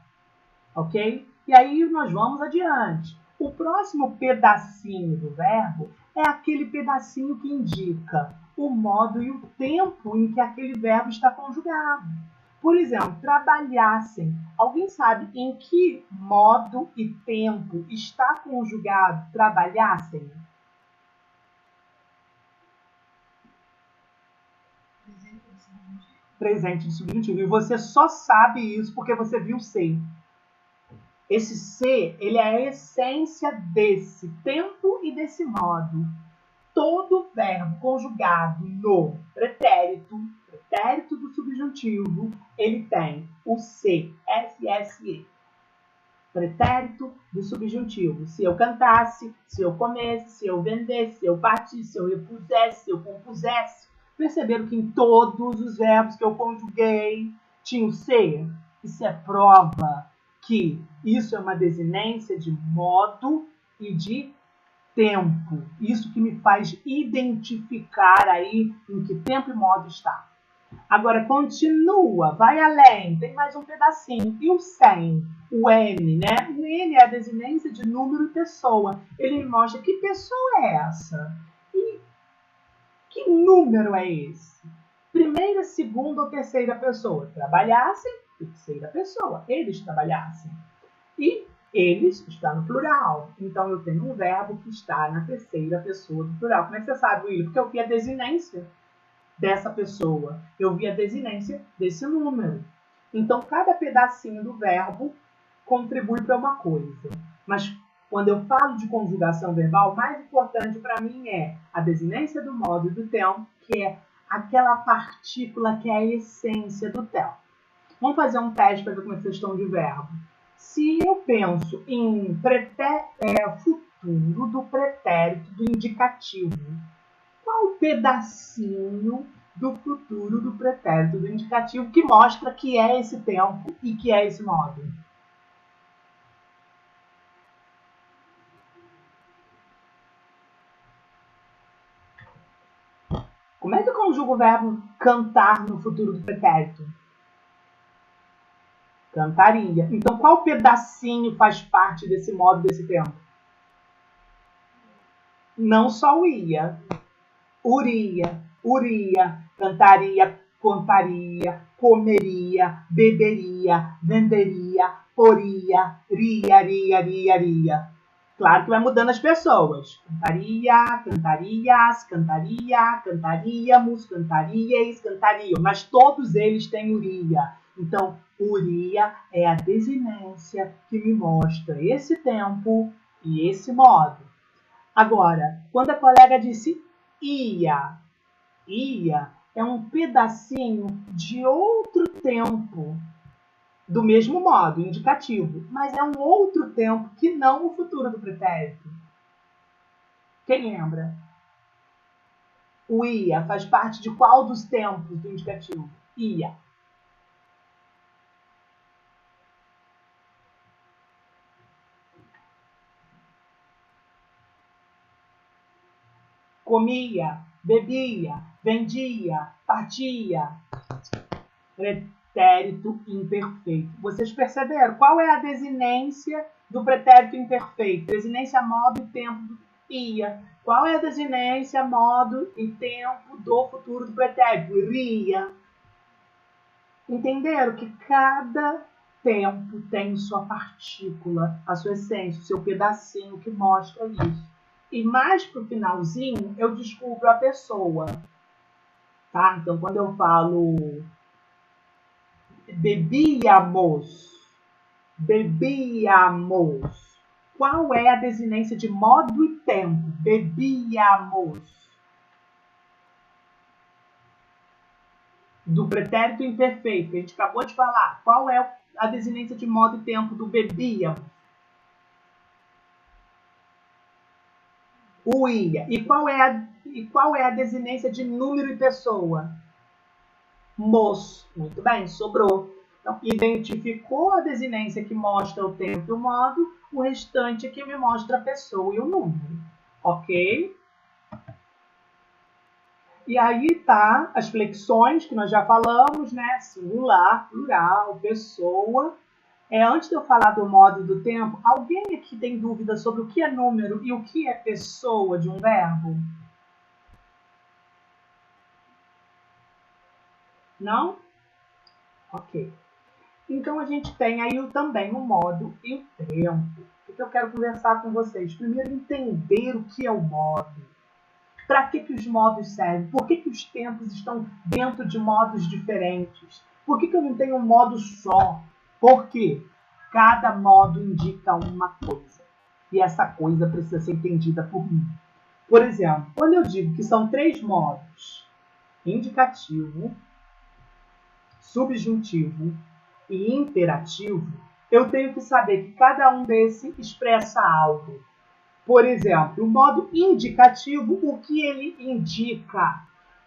Ok? E aí nós vamos adiante. O próximo pedacinho do verbo é aquele pedacinho que indica o modo e o tempo em que aquele verbo está conjugado. Por exemplo, trabalhassem. Alguém sabe em que modo e tempo está conjugado trabalhassem? Presente de subjuntivo. E você só sabe isso porque você viu ser. Esse ser, ele é a essência desse tempo e desse modo. Todo verbo conjugado no pretérito do subjuntivo, ele tem o se, S-S-E. Pretérito do subjuntivo. Se eu cantasse, se eu comesse, se eu vendesse, se eu partisse, se eu repusesse, se eu compusesse. Perceberam que em todos os verbos que eu conjuguei tinha o se? Isso é prova que isso é uma desinência de modo e de tempo. Isso que me faz identificar aí em que tempo e modo está. Agora, continua, vai além, tem mais um pedacinho. E o sem, o N, né? O N é a desinência de número e pessoa. Ele me mostra que pessoa é essa? E que número é esse? primeira, segunda ou terceira pessoa trabalhassem, terceira pessoa, eles trabalhassem. E eles está no plural. Então, eu tenho um verbo que está na terceira pessoa do plural. Como é que você sabe, William? Porque eu vi a desinência dessa pessoa. Eu vi a desinência desse número. Então, cada pedacinho do verbo contribui para uma coisa. Mas, quando eu falo de conjugação verbal, o mais importante para mim é a desinência do modo e do tempo, que é aquela partícula que é a essência do tempo. Vamos fazer um teste para ver como é vocês estão de verbo. Se eu penso em futuro do pretérito do indicativo, qual pedacinho do futuro do pretérito do indicativo que mostra que é esse tempo e que é esse modo? Como é que eu conjugo o verbo cantar no futuro do pretérito? Cantaria. Então, qual pedacinho faz parte desse modo, desse tempo? Não só o ia. Uria, uria, cantaria, contaria, comeria, beberia, venderia, poria, ria. Claro que vai mudando as pessoas. Cantaria, cantarias, cantaria, cantaríamos, cantarieis, cantariam. Mas todos eles têm uria. Então, uria é a desinência que me mostra esse tempo e esse modo. Agora, quando a colega disse ia é um pedacinho de outro tempo, do mesmo modo, indicativo, mas é um outro tempo que não o futuro do pretérito. Quem lembra? O ia faz parte de qual dos tempos do indicativo? Ia. Comia, bebia, vendia, partia. Pretérito imperfeito. Vocês perceberam? Qual é a desinência do pretérito imperfeito? Desinência, modo e tempo do ia. Qual é a desinência, modo e tempo do futuro do pretérito? Ria. Entenderam que cada tempo tem sua partícula, a sua essência, o seu pedacinho que mostra isso. E mais pro finalzinho, eu descubro a pessoa. Tá? Então, quando eu falo bebíamos. Qual é a desinência de modo e tempo? Bebíamos. Do pretérito imperfeito, que a gente acabou de falar. Qual é a desinência de modo e tempo do bebíamos? O ia. E qual é a desinência de número e pessoa? Mos. Muito bem, sobrou. Então, identificou a desinência que mostra o tempo e o modo, o restante é que me mostra a pessoa e o número. Ok? E aí tá as flexões que nós já falamos, né? Singular, plural, pessoa. Antes de eu falar do modo e do tempo, alguém aqui tem dúvida sobre o que é número e o que é pessoa de um verbo? Não? Ok. Então, a gente tem aí também o modo e o tempo. O que eu quero conversar com vocês? Primeiro, entender o que é o modo. Para que os modos servem? Por que os tempos estão dentro de modos diferentes? Por que eu não tenho um modo só? Por quê? Cada modo indica uma coisa. E essa coisa precisa ser entendida por mim. Por exemplo, quando eu digo que são 3 modos, indicativo, subjuntivo e imperativo, eu tenho que saber que cada um desses expressa algo. Por exemplo, o modo indicativo, o que ele indica?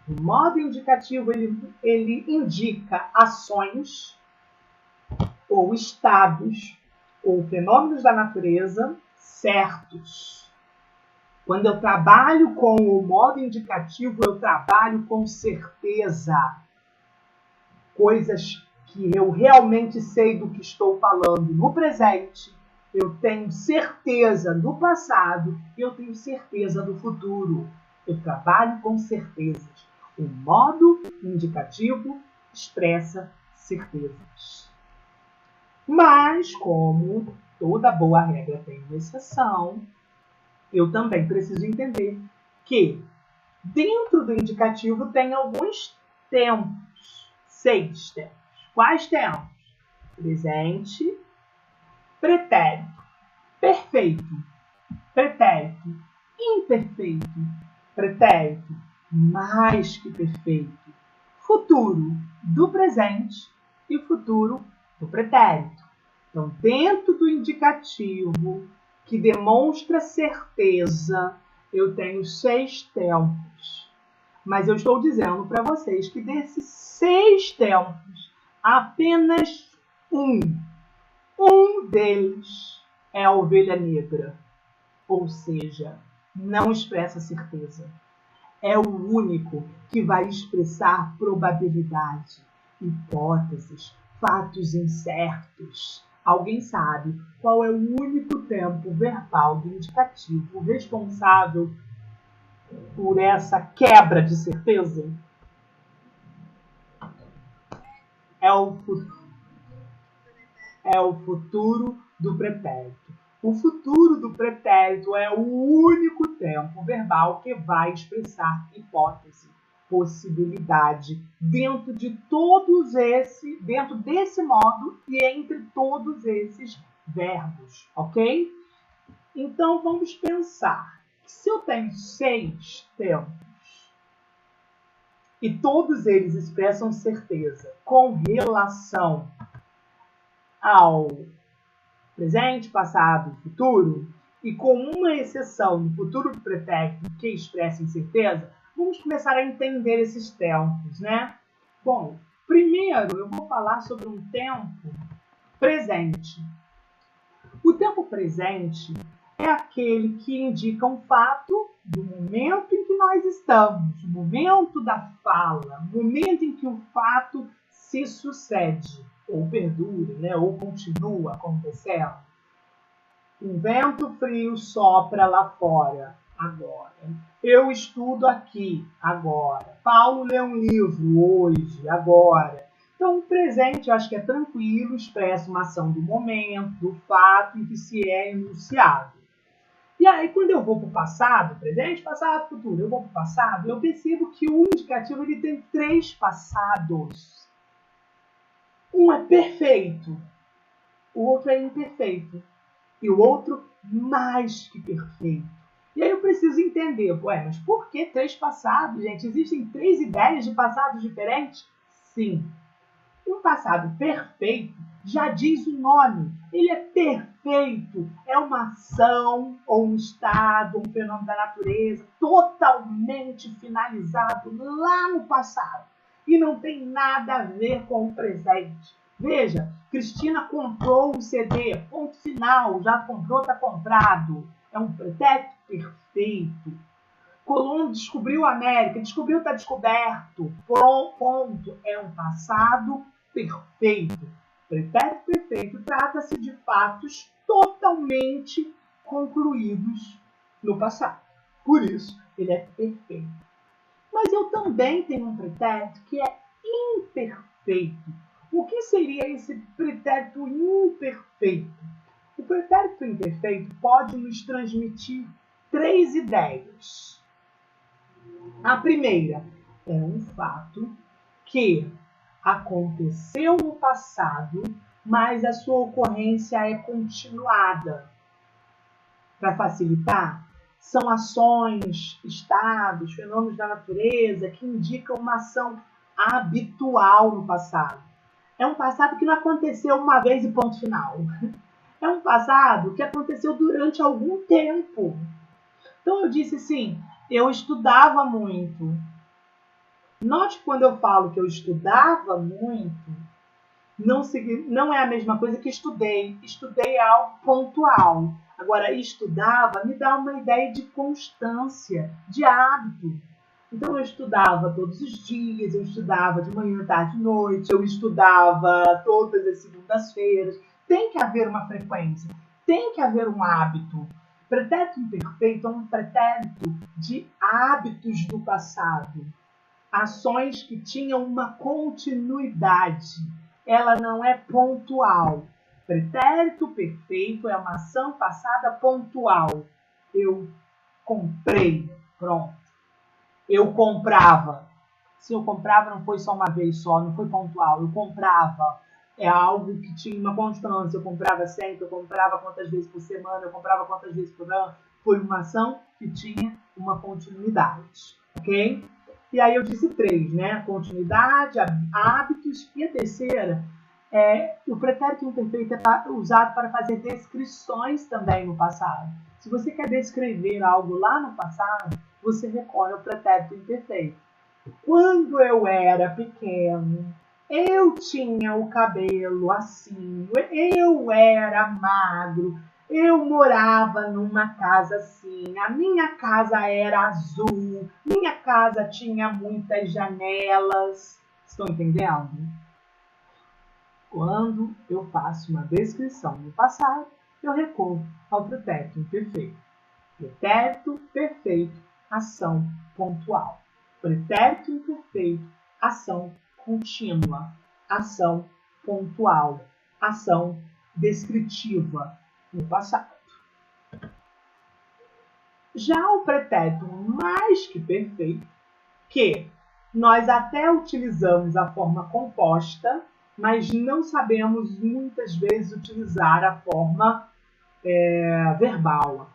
O modo indicativo, ele indica ações ou estados ou fenômenos da natureza certos. Quando eu trabalho com o modo indicativo, eu trabalho com certeza. Coisas que eu realmente sei do que estou falando no presente. Eu tenho certeza do passado e eu tenho certeza do futuro. Eu trabalho com certezas. O modo indicativo expressa certezas. Mas, como toda boa regra tem uma exceção, eu também preciso entender que dentro do indicativo tem alguns tempos, 6 tempos. Quais tempos? Presente, pretérito, perfeito, pretérito, imperfeito, pretérito, mais que perfeito, futuro do presente e futuro do pretérito. Então, dentro do indicativo que demonstra certeza, eu tenho 6 tempos. Mas eu estou dizendo para vocês que desses 6 tempos, apenas um deles é a ovelha negra. Ou seja, não expressa certeza. É o único que vai expressar probabilidade, hipóteses, fatos incertos. Alguém sabe qual é o único tempo verbal do indicativo responsável por essa quebra de certeza? É o futuro do pretérito. O futuro do pretérito é o único tempo verbal que vai expressar hipótese, possibilidade, dentro desse modo e entre todos esses verbos, ok? Então vamos pensar que se eu tenho 6 tempos e todos eles expressam certeza com relação ao presente, passado e futuro, e com uma exceção no futuro do pretérito que expressa incerteza, vamos começar a entender esses tempos, né? Bom, primeiro eu vou falar sobre um tempo presente. O tempo presente é aquele que indica um fato do momento em que nós estamos, o momento da fala, o momento em que o fato se sucede, ou perdura, né? Ou continua acontecendo. Um vento frio sopra lá fora, agora. Eu estudo aqui, agora. Paulo lê um livro hoje, agora. Então, o presente, eu acho que é tranquilo, expressa uma ação do momento, do fato em que se é enunciado. E aí, quando eu vou para o passado, presente, passado, futuro, eu vou para o passado, eu percebo que o indicativo ele tem 3 passados. Um é perfeito, o outro é imperfeito e o outro mais que perfeito. E aí eu preciso entender, mas por que 3 passados, gente? Existem 3 ideias de passados diferentes? Sim. Um passado perfeito já diz o nome. Ele é perfeito. É uma ação ou um estado, um fenômeno da natureza totalmente finalizado lá no passado. E não tem nada a ver com o presente. Veja, Cristina comprou um CD, ponto final, já comprou, está comprado. É um pretérito perfeito. Colombo descobriu a América, descobriu, está descoberto. Ponto. É um passado perfeito. Pretérito perfeito trata-se de fatos totalmente concluídos no passado. Por isso, ele é perfeito. Mas eu também tenho um pretérito que é imperfeito. O que seria esse pretérito imperfeito? O pretérito imperfeito pode nos transmitir 3 ideias. A primeira é um fato que aconteceu no passado, mas a sua ocorrência é continuada. Para facilitar, são ações, estados, fenômenos da natureza que indicam uma ação habitual no passado. É um passado que não aconteceu uma vez e ponto final. É um passado que aconteceu durante algum tempo. Então eu disse assim, eu estudava muito. Note que quando eu falo que eu estudava muito, não é a mesma coisa que estudei. Estudei algo pontual. Agora, estudava me dá uma ideia de constância, de hábito. Então, eu estudava todos os dias, eu estudava de manhã, tarde e noite, eu estudava todas as segundas-feiras. Tem que haver uma frequência, tem que haver um hábito. Pretérito imperfeito é um pretérito de hábitos do passado. ações que tinham uma continuidade. Ela não é pontual. Pretérito perfeito é uma ação passada pontual. Eu comprei, pronto. Eu comprava. Se eu comprava, não foi só uma vez só, não foi pontual. Eu comprava. É algo que tinha uma constância. Eu comprava sempre, eu comprava quantas vezes por semana, eu comprava quantas vezes por ano. Foi uma ação que tinha uma continuidade. Ok? E aí eu disse 3, né? Continuidade, hábitos. E a terceira, o pretérito imperfeito é usado para fazer descrições também no passado. Se você quer descrever algo lá no passado, você recorre ao pretérito imperfeito. Quando eu era pequeno, eu tinha o cabelo assim, eu era magro, eu morava numa casa assim, a minha casa era azul, minha casa tinha muitas janelas. Estão entendendo? Quando eu faço uma descrição no passado, eu recorro ao pretérito imperfeito. Pretérito perfeito, ação pontual. Pretérito imperfeito, ação contínua. Ação pontual. Ação descritiva no passado. Já o pretérito mais que perfeito, que nós até utilizamos a forma composta, mas não sabemos muitas vezes utilizar a forma verbal,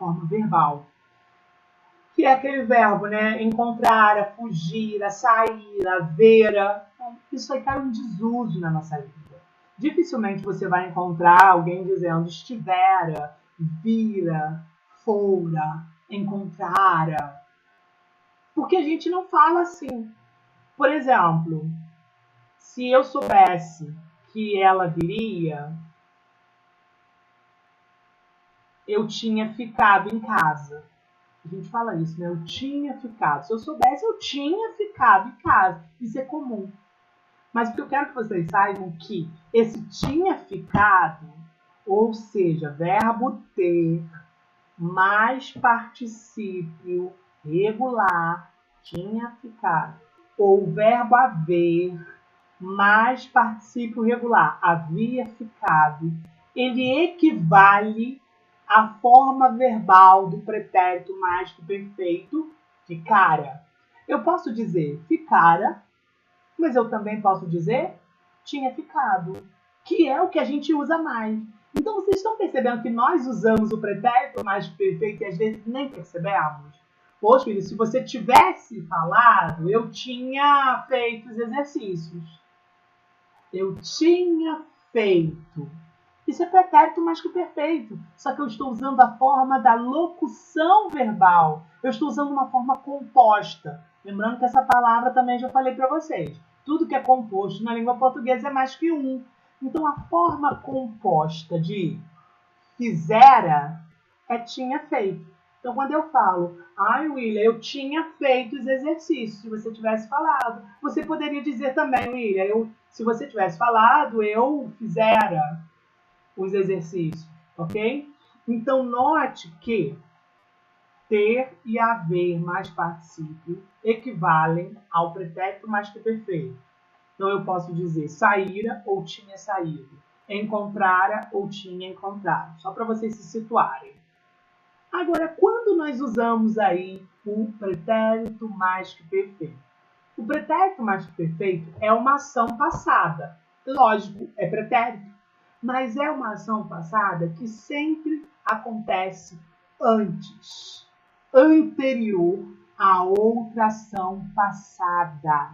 que é aquele verbo, né? Encontrar, a fugir, a sair, a ver. Isso aí cai em desuso na nossa língua. Dificilmente você vai encontrar alguém dizendo estivera, vira, fora, encontrara. Porque a gente não fala assim. Por exemplo, se eu soubesse que ela viria, eu tinha ficado em casa. A gente fala isso, né? Eu tinha ficado. Se eu soubesse, eu tinha ficado em casa. Isso é comum. Mas o que eu quero que vocês saibam que esse tinha ficado, ou seja, verbo ter, mais particípio regular, tinha ficado, ou verbo haver, mais particípio regular, havia ficado, ele equivale à forma verbal do pretérito mais que perfeito, ficara. Eu posso dizer ficara, mas eu também posso dizer tinha ficado, que é o que a gente usa mais. Então vocês estão percebendo que nós usamos o pretérito mais que perfeito e às vezes nem percebemos? Poxa, filho, se você tivesse falado, eu tinha feito os exercícios. Eu tinha feito. Isso é pretérito mais que perfeito. Só que eu estou usando a forma da locução verbal. Eu estou usando uma forma composta. Lembrando que essa palavra também já falei para vocês. Tudo que é composto na língua portuguesa é mais que um. Então, a forma composta de fizera é tinha feito. Então, quando eu falo, William, eu tinha feito os exercícios, se você tivesse falado. Você poderia dizer também, William, se você tivesse falado, eu fizera os exercícios, ok? Então, note que ter e haver mais particípio equivalem ao pretérito mais que perfeito. Então, eu posso dizer saíra ou tinha saído, encontrara ou tinha encontrado, só para vocês se situarem. Agora, quando nós usamos aí o pretérito mais que perfeito? O pretérito mais que perfeito é uma ação passada. Lógico, é pretérito, mas é uma ação passada que sempre acontece antes, anterior a outra ação passada.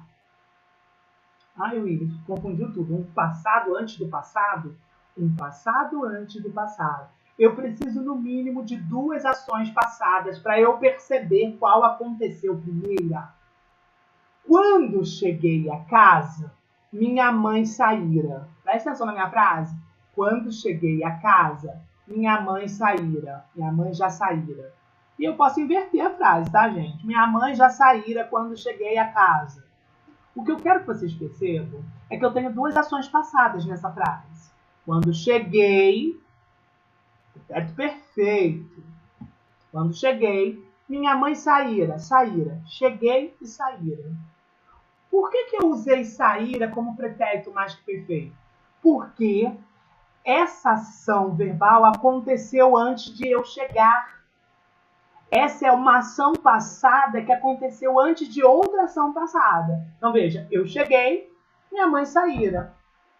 William, confundiu tudo. Um passado antes do passado? Um passado antes do passado. Eu preciso, no mínimo, de 2 ações passadas para eu perceber qual aconteceu primeira. Quando cheguei a casa, minha mãe saíra. Presta atenção na minha frase. Quando cheguei a casa, minha mãe saíra. Minha mãe já saíra. E eu posso inverter a frase, tá, gente? Minha mãe já saíra quando cheguei a casa. O que eu quero que vocês percebam é que eu tenho 2 ações passadas nessa frase. Quando cheguei, pretérito perfeito. Quando cheguei, minha mãe saíra. Saíra. Cheguei e saíra. Por que eu usei saíra como pretérito mais que perfeito? Porque essa ação verbal aconteceu antes de eu chegar. Essa é uma ação passada que aconteceu antes de outra ação passada. Então, veja, eu cheguei, minha mãe saíra.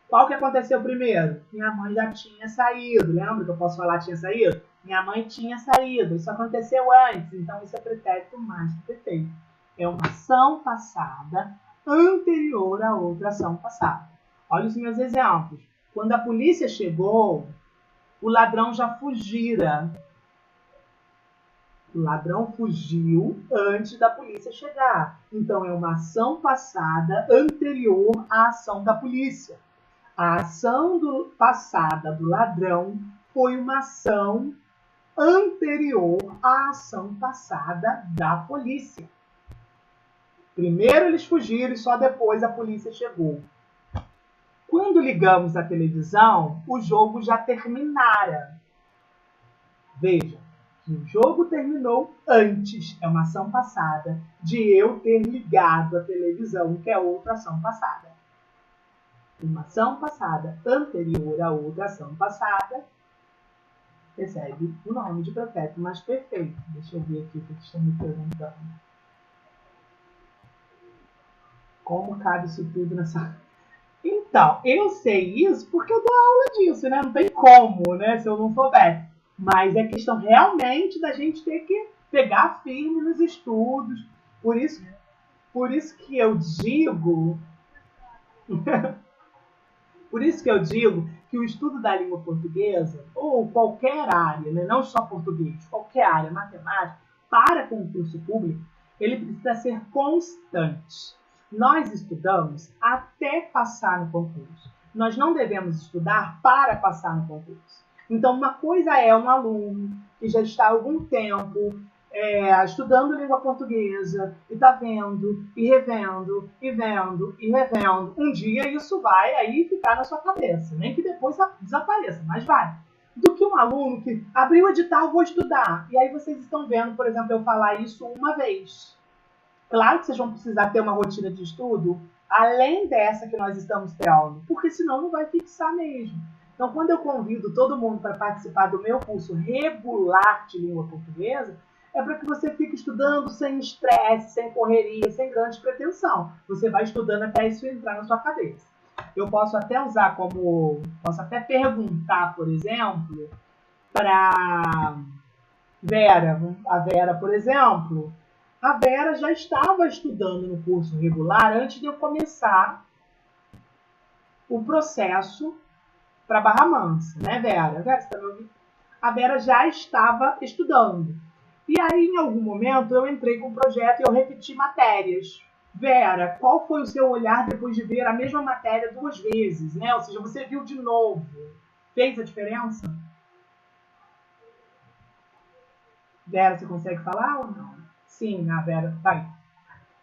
Qual que aconteceu primeiro? Minha mãe já tinha saído. Lembra que eu posso falar tinha saído? Minha mãe tinha saído. Isso aconteceu antes. Então, isso é pretérito mais que perfeito. É uma ação passada anterior a outra ação passada. Olha os meus exemplos. Quando a polícia chegou, o ladrão já fugira. O ladrão fugiu antes da polícia chegar. Então, é uma ação passada anterior à ação da polícia. A ação passada do ladrão foi uma ação anterior à ação passada da polícia. Primeiro eles fugiram e só depois a polícia chegou. Quando ligamos a televisão, o jogo já terminara. Veja, que o jogo terminou antes, é uma ação passada, de eu ter ligado a televisão, que é outra ação passada. Uma ação passada anterior a outra ação passada recebe o nome de pretérito mais perfeito. Deixa eu ver aqui o que estão me perguntando. Como cabe isso tudo nessa... Então, eu sei isso porque eu dou aula disso, né? Não tem como, né? Se eu não souber. Mas é questão realmente da gente ter que pegar firme nos estudos. Por isso que eu digo... Por isso que eu digo que o estudo da língua portuguesa, ou qualquer área, né, não só português, qualquer área, matemática, para concurso público, ele precisa ser constante. Nós estudamos até passar no concurso. Nós não devemos estudar para passar no concurso. Então, uma coisa é um aluno que já está há algum tempo estudando língua portuguesa e está vendo, e revendo, e vendo, e revendo. Um dia isso vai aí ficar na sua cabeça, nem que depois desapareça, mas vai. Do que um aluno que abriu o edital, vou estudar. E aí vocês estão vendo, por exemplo, eu falar isso uma vez. Claro que vocês vão precisar ter uma rotina de estudo além dessa que nós estamos tendo, porque senão não vai fixar mesmo. Então, quando eu convido todo mundo para participar do meu curso regular de língua portuguesa, é para que você fique estudando sem estresse, sem correria, sem grande pretensão. Você vai estudando até isso entrar na sua cabeça. Eu posso até usar posso até perguntar, por exemplo, para Vera. A Vera, por exemplo, a Vera já estava estudando no curso regular antes de eu começar o processo para Barra Mansa, né, Vera? Vera, você está me ouvindo? A Vera já estava estudando. E aí, em algum momento, eu entrei com um projeto e eu repeti matérias. Vera, qual foi o seu olhar depois de ver a mesma matéria 2 vezes, né? Ou seja, você viu de novo. Fez a diferença? Vera, você consegue falar ou não? Sim, a Vera, tá aí.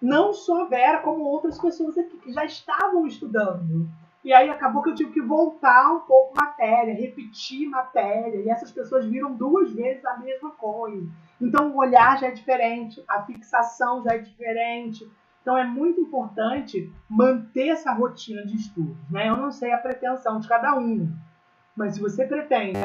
Não só a Vera, como outras pessoas aqui que já estavam estudando. E aí acabou que eu tive que voltar um pouco matéria, repetir matéria, e essas pessoas viram 2 vezes a mesma coisa. Então o olhar já é diferente, a fixação já é diferente. Então é muito importante manter essa rotina de estudos, né? Eu não sei a pretensão de cada um, mas se você pretende,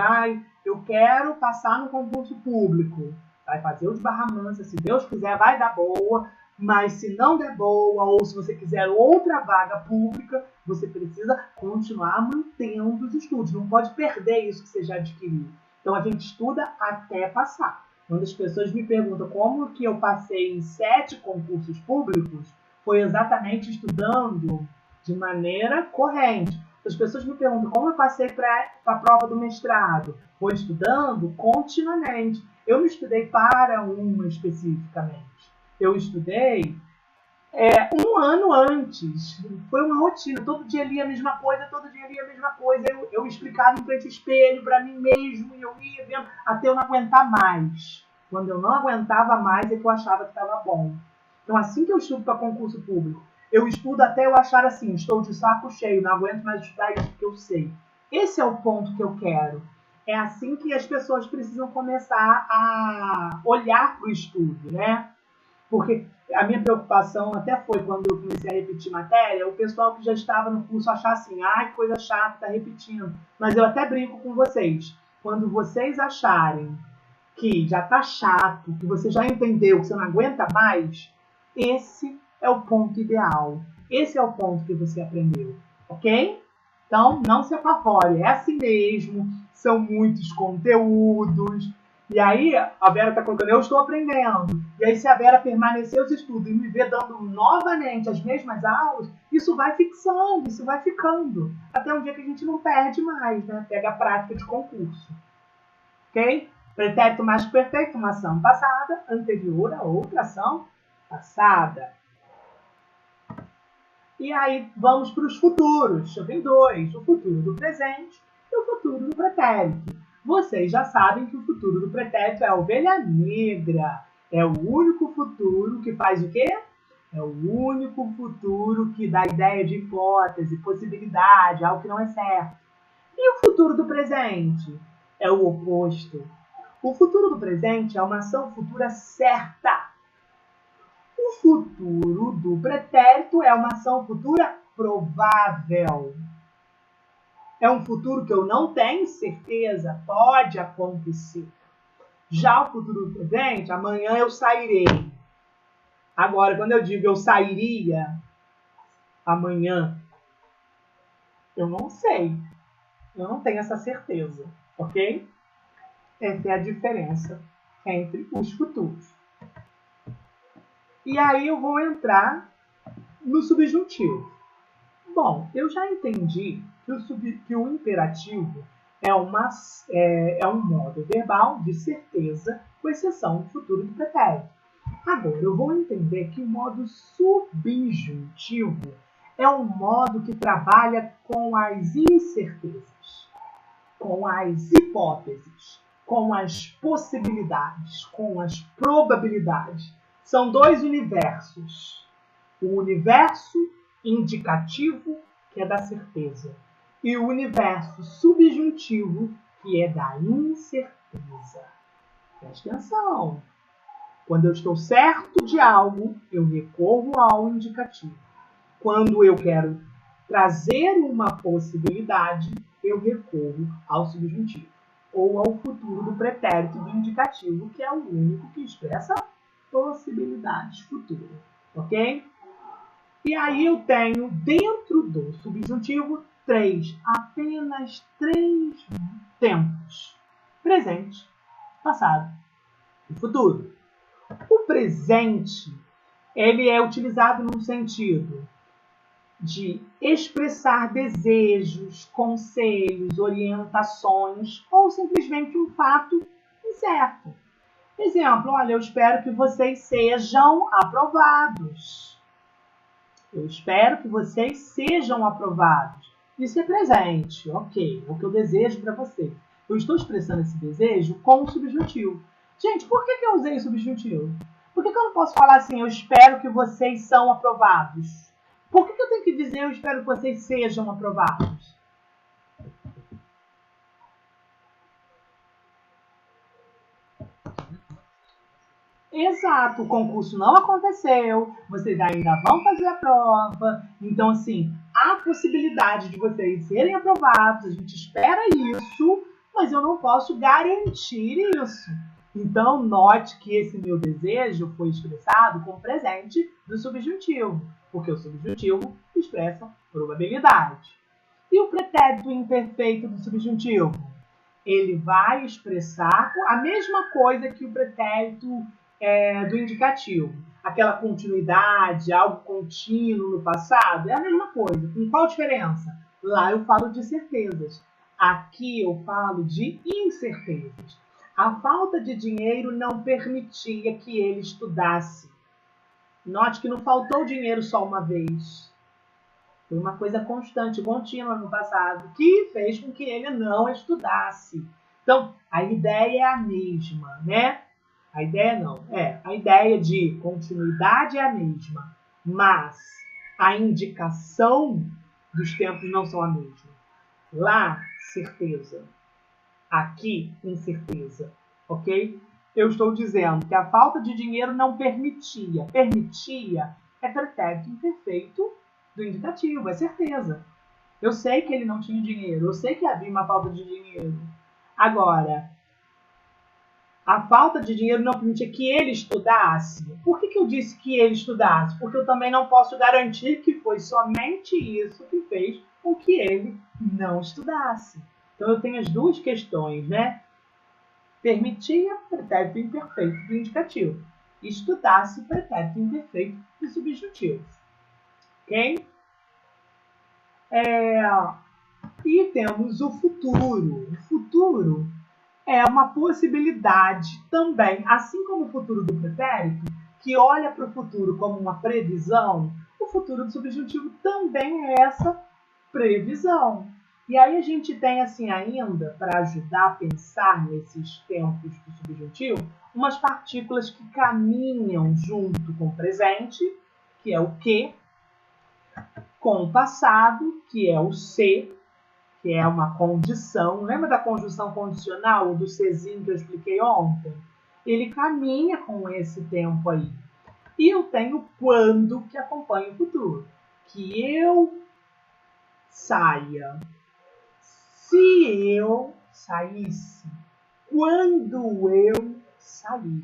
eu quero passar no concurso público, vai fazer o de Barra Mansa, se Deus quiser vai dar boa, mas se não der boa, ou se você quiser outra vaga pública, você precisa continuar mantendo os estudos. Não pode perder isso que você já adquiriu. Então, a gente estuda até passar. Quando as pessoas me perguntam como que eu passei em 7 concursos públicos, foi exatamente estudando de maneira corrente. As pessoas me perguntam como eu passei para a prova do mestrado. Foi estudando continuamente. Eu não estudei para uma especificamente. Eu estudei 1 ano antes. Foi uma rotina. Todo dia lia a mesma coisa, todo dia lia a mesma coisa. Eu explicava em frente ao espelho para mim mesmo e eu ia vendo até eu não aguentar mais. Quando eu não aguentava mais é que eu achava que estava bom. Então, assim que eu estudo para concurso público, eu estudo até eu achar assim, estou de saco cheio, não aguento mais estudar isso que eu sei. Esse é o ponto que eu quero. É assim que as pessoas precisam começar a olhar para o estudo, né? Porque A minha preocupação até foi quando eu comecei a repetir matéria, o pessoal que já estava no curso achar assim, ai, que coisa chata, tá repetindo. Mas eu até brinco com vocês. Quando vocês acharem que já tá chato, que você já entendeu, que você não aguenta mais, esse é o ponto ideal. Esse é o ponto que você aprendeu, ok? Então, não se apavore, é assim mesmo, são muitos conteúdos. E aí, a Vera está colocando, eu estou aprendendo. E aí, se a Vera permanecer os estudos e me ver dando novamente as mesmas aulas, isso vai fixando, isso vai ficando. Até um dia que a gente não perde mais, né? Pega a prática de concurso. Ok? Pretérito mais perfeito, uma ação passada, anterior a outra ação passada. E aí, vamos para os futuros. Eu tenho dois, o futuro do presente e o futuro do pretérito. Vocês já sabem que o futuro do pretérito é a ovelha negra. É o único futuro que faz o quê? É o único futuro que dá ideia de hipótese, possibilidade, algo que não é certo. E o futuro do presente? É o oposto. O futuro do presente é uma ação futura certa. O futuro do pretérito é uma ação futura provável. É um futuro que eu não tenho certeza, pode acontecer. Já o futuro do presente, amanhã eu sairei. Agora, quando eu digo eu sairia amanhã, eu não sei. Eu não tenho essa certeza, ok? Essa é a diferença entre os futuros. E aí eu vou entrar no subjuntivo. Bom, eu já entendi que o imperativo é um modo verbal de certeza, com exceção do futuro do pretérito. Agora, eu vou entender que o modo subjuntivo é um modo que trabalha com as incertezas, com as hipóteses, com as possibilidades, com as probabilidades. São dois universos. O universo indicativo, que é da certeza, e o universo subjuntivo, que é da incerteza. Preste atenção. Quando eu estou certo de algo, eu recorro ao indicativo. Quando eu quero trazer uma possibilidade, eu recorro ao subjuntivo. Ou ao futuro do pretérito do indicativo, que é o único que expressa possibilidades futuras. Ok? E aí eu tenho, dentro do subjuntivo, apenas três tempos. Presente, passado e futuro. O presente, ele é utilizado no sentido de expressar desejos, conselhos, orientações ou simplesmente um fato incerto. Exemplo, olha, eu espero que vocês sejam aprovados. Eu espero que vocês sejam aprovados. Isso é presente, ok. É o que eu desejo para vocês. Eu estou expressando esse desejo com o subjuntivo. Gente, por que eu usei o subjuntivo? Por que eu não posso falar assim, eu espero que vocês são aprovados? Por que eu tenho que dizer, eu espero que vocês sejam aprovados? Exato, o concurso não aconteceu, vocês ainda vão fazer a prova, então assim, há possibilidade de vocês serem aprovados, a gente espera isso, mas eu não posso garantir isso. Então, note que esse meu desejo foi expressado com o presente do subjuntivo, porque o subjuntivo expressa probabilidade. E o pretérito imperfeito do subjuntivo? Ele vai expressar a mesma coisa que o pretérito do indicativo. Aquela continuidade, algo contínuo no passado, é a mesma coisa. Com qual diferença? Lá eu falo de certezas. Aqui eu falo de incertezas. A falta de dinheiro não permitia que ele estudasse. Note que não faltou dinheiro só uma vez. Foi uma coisa constante, contínua no passado, que fez com que ele não estudasse. Então, a ideia é a mesma, né? A ideia não, a ideia de continuidade é a mesma, mas a indicação dos tempos não são a mesma. Lá, certeza. Aqui, incerteza, ok? eu estou dizendo que a falta de dinheiro não permitia. Permitia é pretérito imperfeito do indicativo, é certeza. Eu sei que ele não tinha dinheiro, eu sei que havia uma falta de dinheiro. Agora, a falta de dinheiro não permitia que ele estudasse. Por que eu disse que ele estudasse? Porque eu também não posso garantir que foi somente isso que fez com que ele não estudasse. Então eu tenho as duas questões, né? Permitia, pretérito imperfeito do indicativo. Estudasse, pretérito imperfeito do subjuntivo. Ok? E temos o futuro. O futuro é uma possibilidade também, assim como o futuro do pretérito, que olha para o futuro como uma previsão, o futuro do subjuntivo também é essa previsão. E aí a gente tem assim ainda, para ajudar a pensar nesses tempos do subjuntivo, umas partículas que caminham junto com o presente, que é o que, com o passado, que é o se, que é uma condição. Lembra da conjunção condicional, do sezinho que eu expliquei ontem? Ele caminha com esse tempo aí. E eu tenho quando que acompanha o futuro. Que eu saia. Se eu saísse. Quando eu sair.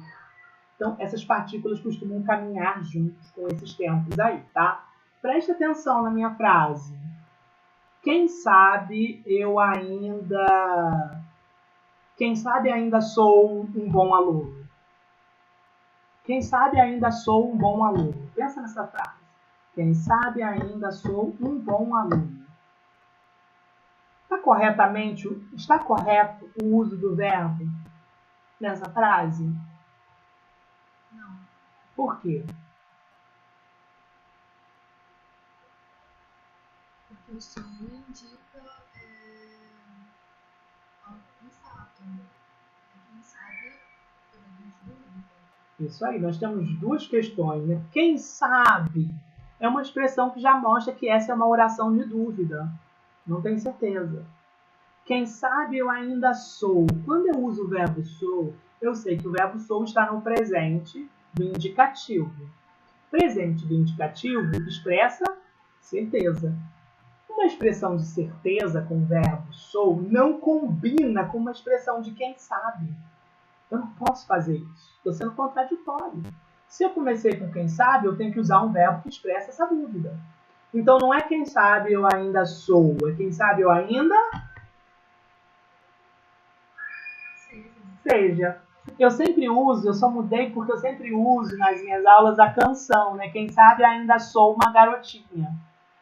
Então, essas partículas costumam caminhar juntos com esses tempos aí, tá? Preste atenção na minha frase. Quem sabe ainda sou um bom aluno. Quem sabe ainda sou um bom aluno. Pensa nessa frase. Quem sabe ainda sou um bom aluno. Está correto o uso do verbo nessa frase? Não. Por quê? Porque o sou indica algum fato. Quem sabe, pela dúvida. Isso aí, nós temos duas questões, né? Quem sabe é uma expressão que já mostra que essa é uma oração de dúvida. Não tenho certeza. Quem sabe eu ainda sou. Quando eu uso o verbo sou, eu sei que o verbo sou está no presente do indicativo. Presente do indicativo expressa certeza. Uma expressão de certeza com o verbo sou não combina com uma expressão de quem sabe. Eu não posso fazer isso. Estou sendo contraditório. Se eu comecei com quem sabe, eu tenho que usar um verbo que expressa essa dúvida. Então não é quem sabe eu ainda sou, é quem sabe eu ainda seja. Eu sempre uso, eu só mudei porque eu sempre uso nas minhas aulas a canção, né? Quem sabe ainda sou uma garotinha.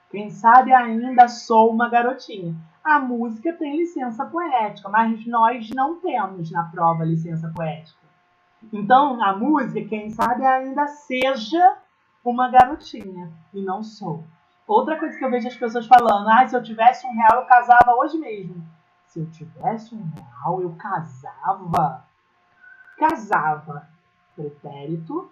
Quem sabe ainda sou uma garotinha. A música tem licença poética, mas nós não temos na prova licença poética. Então, a música, quem sabe ainda seja uma garotinha, e não sou. Outra coisa que eu vejo as pessoas falando, se eu tivesse R$1 eu casava hoje mesmo. Se eu tivesse R$1 eu casava. Casava. Pretérito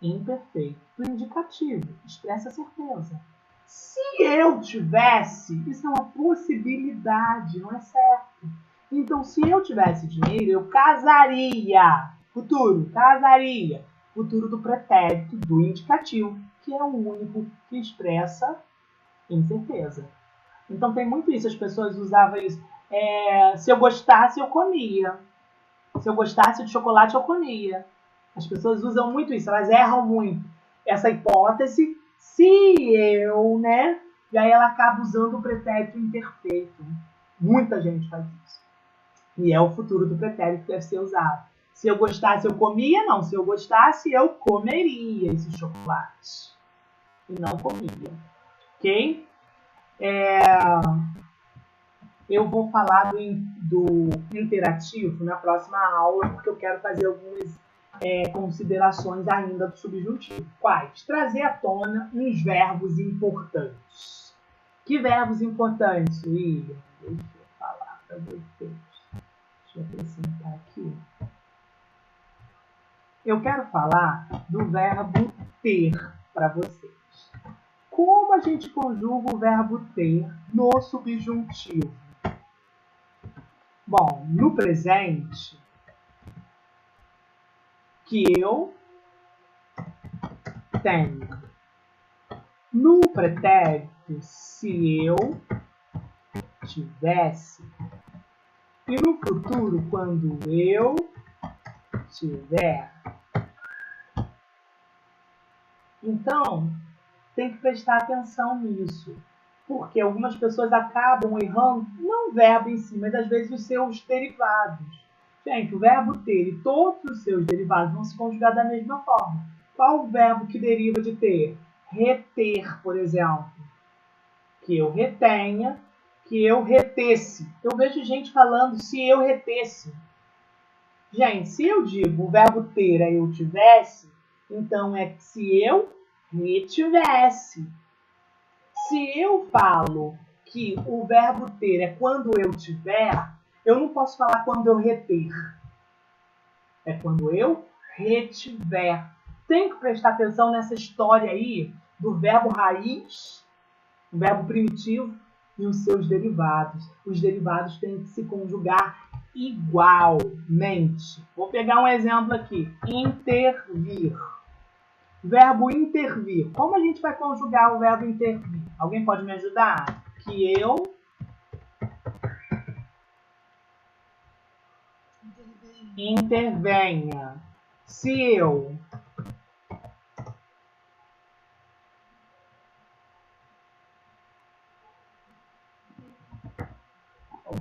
imperfeito indicativo. Expressa certeza. Se eu tivesse, isso é uma possibilidade, não é certo. Então, se eu tivesse dinheiro, eu casaria. Futuro, casaria. Futuro do pretérito do indicativo, que é o único que expressa incerteza. Então, tem muito isso. As pessoas usavam isso. Se eu gostasse, eu comia. Se eu gostasse de chocolate, eu comia. As pessoas usam muito isso. Elas erram muito essa hipótese. Se eu, né? E aí ela acaba usando o pretérito imperfeito. Muita gente faz isso. E é o futuro do pretérito que deve ser usado. Se eu gostasse, eu comia. Não, se eu gostasse, eu comeria esse chocolate. E não comia. Ok? Eu vou falar do interativo na próxima aula, porque eu quero fazer algumas considerações ainda do subjuntivo. Quais? Trazer à tona uns verbos importantes. Que verbos importantes, William? Deixa eu falar para vocês. Deixa eu acrescentar aqui. Eu quero falar do verbo ter para vocês. Como a gente conjuga o verbo ter no subjuntivo? Bom, no presente, que eu tenho. No pretérito, se eu tivesse. E no futuro, quando eu tiver. Então, tem que prestar atenção nisso. Porque algumas pessoas acabam errando, não o verbo em si, mas às vezes os seus derivados. Gente, o verbo ter e todos os seus derivados vão se conjugar da mesma forma. Qual o verbo que deriva de ter? Reter, por exemplo. Que eu retenha, que eu retesse. Eu vejo gente falando se eu retesse. Gente, se eu digo o verbo ter é eu tivesse, então é se eu retivesse. Se eu falo que o verbo ter é quando eu tiver, eu não posso falar quando eu reter. É quando eu retiver. Tem que prestar atenção nessa história aí do verbo raiz, o verbo primitivo e os seus derivados. Os derivados têm que se conjugar igualmente. Vou pegar um exemplo aqui. Intervir. Verbo intervir. Como a gente vai conjugar o verbo intervir? Alguém pode me ajudar? Que eu intervenha. Se eu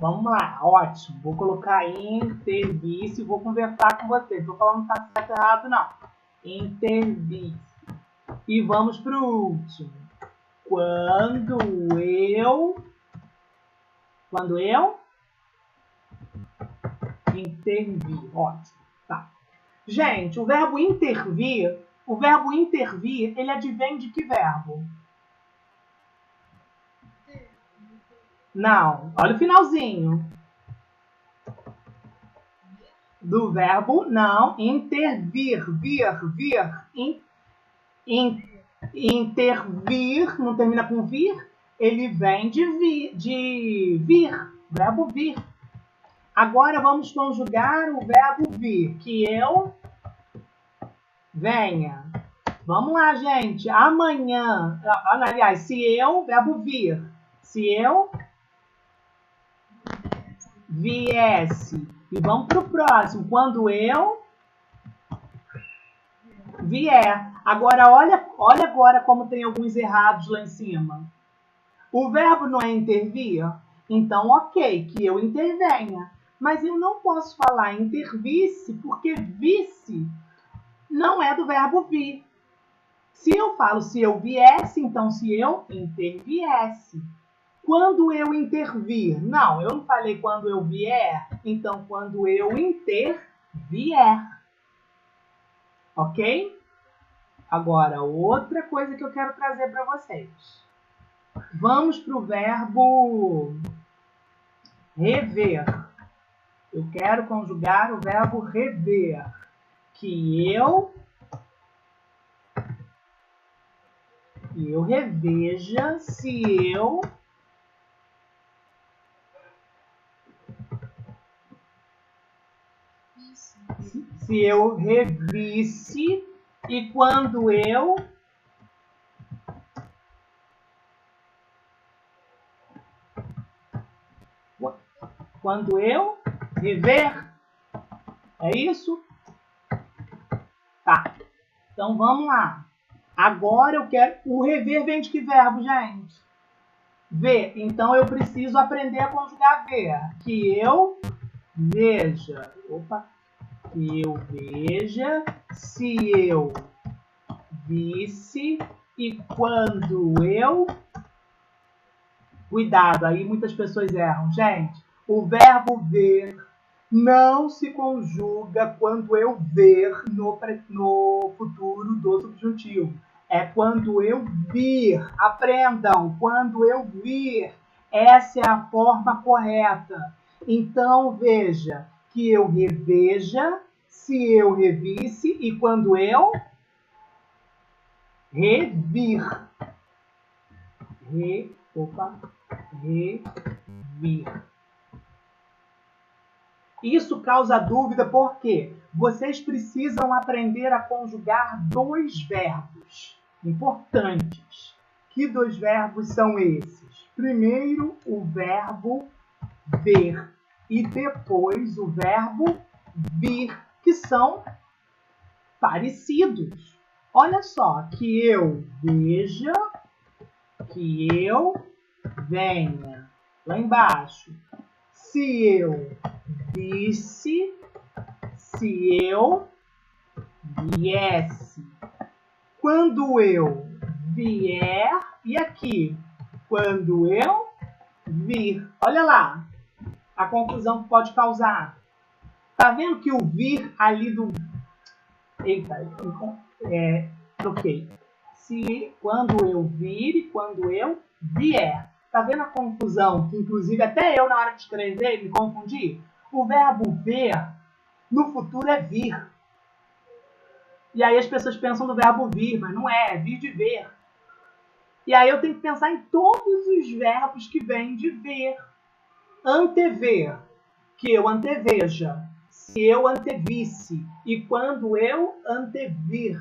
vamos lá, ótimo. Vou colocar intervir e vou conversar com você. Não estou falando que está certo ou errado, não. Intervir. E vamos para o último. Quando eu intervir. Ótimo. Tá. Gente, o verbo intervir, ele advém de que verbo? Não. Olha o finalzinho. Do verbo, não. Intervir. Intervir, não termina com vir, ele vem de vir, verbo vir. Agora vamos conjugar o verbo vir, que eu venha. Vamos lá, gente. Amanhã, aliás, se eu, verbo vir. Se eu viesse. E vamos para o próximo. Quando eu vier. Agora, olha agora como tem alguns errados lá em cima. O verbo não é intervir? Então, ok, que eu intervenha. Mas eu não posso falar intervisse, porque visse não é do verbo vir. Se eu falo se eu viesse, então se eu interviesse. Quando eu intervir? Não, eu não falei quando eu vier. Então, quando eu intervier. Ok? Agora, outra coisa que eu quero trazer para vocês. Vamos para o verbo rever. Eu quero conjugar o verbo rever. Que eu reveja, se eu revisse e quando eu rever. É isso? Tá. Então vamos lá. Agora eu quero. O rever vem de que verbo, gente? Ver. Então eu preciso aprender a conjugar ver. Que eu veja. Que eu veja, se eu visse e quando eu. Cuidado, aí muitas pessoas erram. Gente, o verbo ver não se conjuga quando eu ver no futuro do subjuntivo. É quando eu vir. Aprendam, quando eu vir. Essa é a forma correta. Então, veja, que eu reveja, se eu revisse e quando eu revir. Revir. Isso causa dúvida porque vocês precisam aprender a conjugar dois verbos importantes. Que dois verbos são esses? Primeiro, o verbo ver e depois o verbo vir, que são parecidos. Olha só, que eu veja, que eu venha. Lá embaixo. Se eu visse, se eu viesse. Quando eu vier, e aqui, quando eu vir. Olha lá a confusão que pode causar. Tá vendo que o vir ali do... Eita, ok. Se, quando eu vir e quando eu vier. Tá vendo a confusão? Que inclusive até eu na hora de escrever me confundi. O verbo ver no futuro é vir. E aí as pessoas pensam no verbo vir, mas não é vir de ver. E aí eu tenho que pensar em todos os verbos que vêm de ver. Antever, que eu anteveja. Se eu antevisse e quando eu antevir.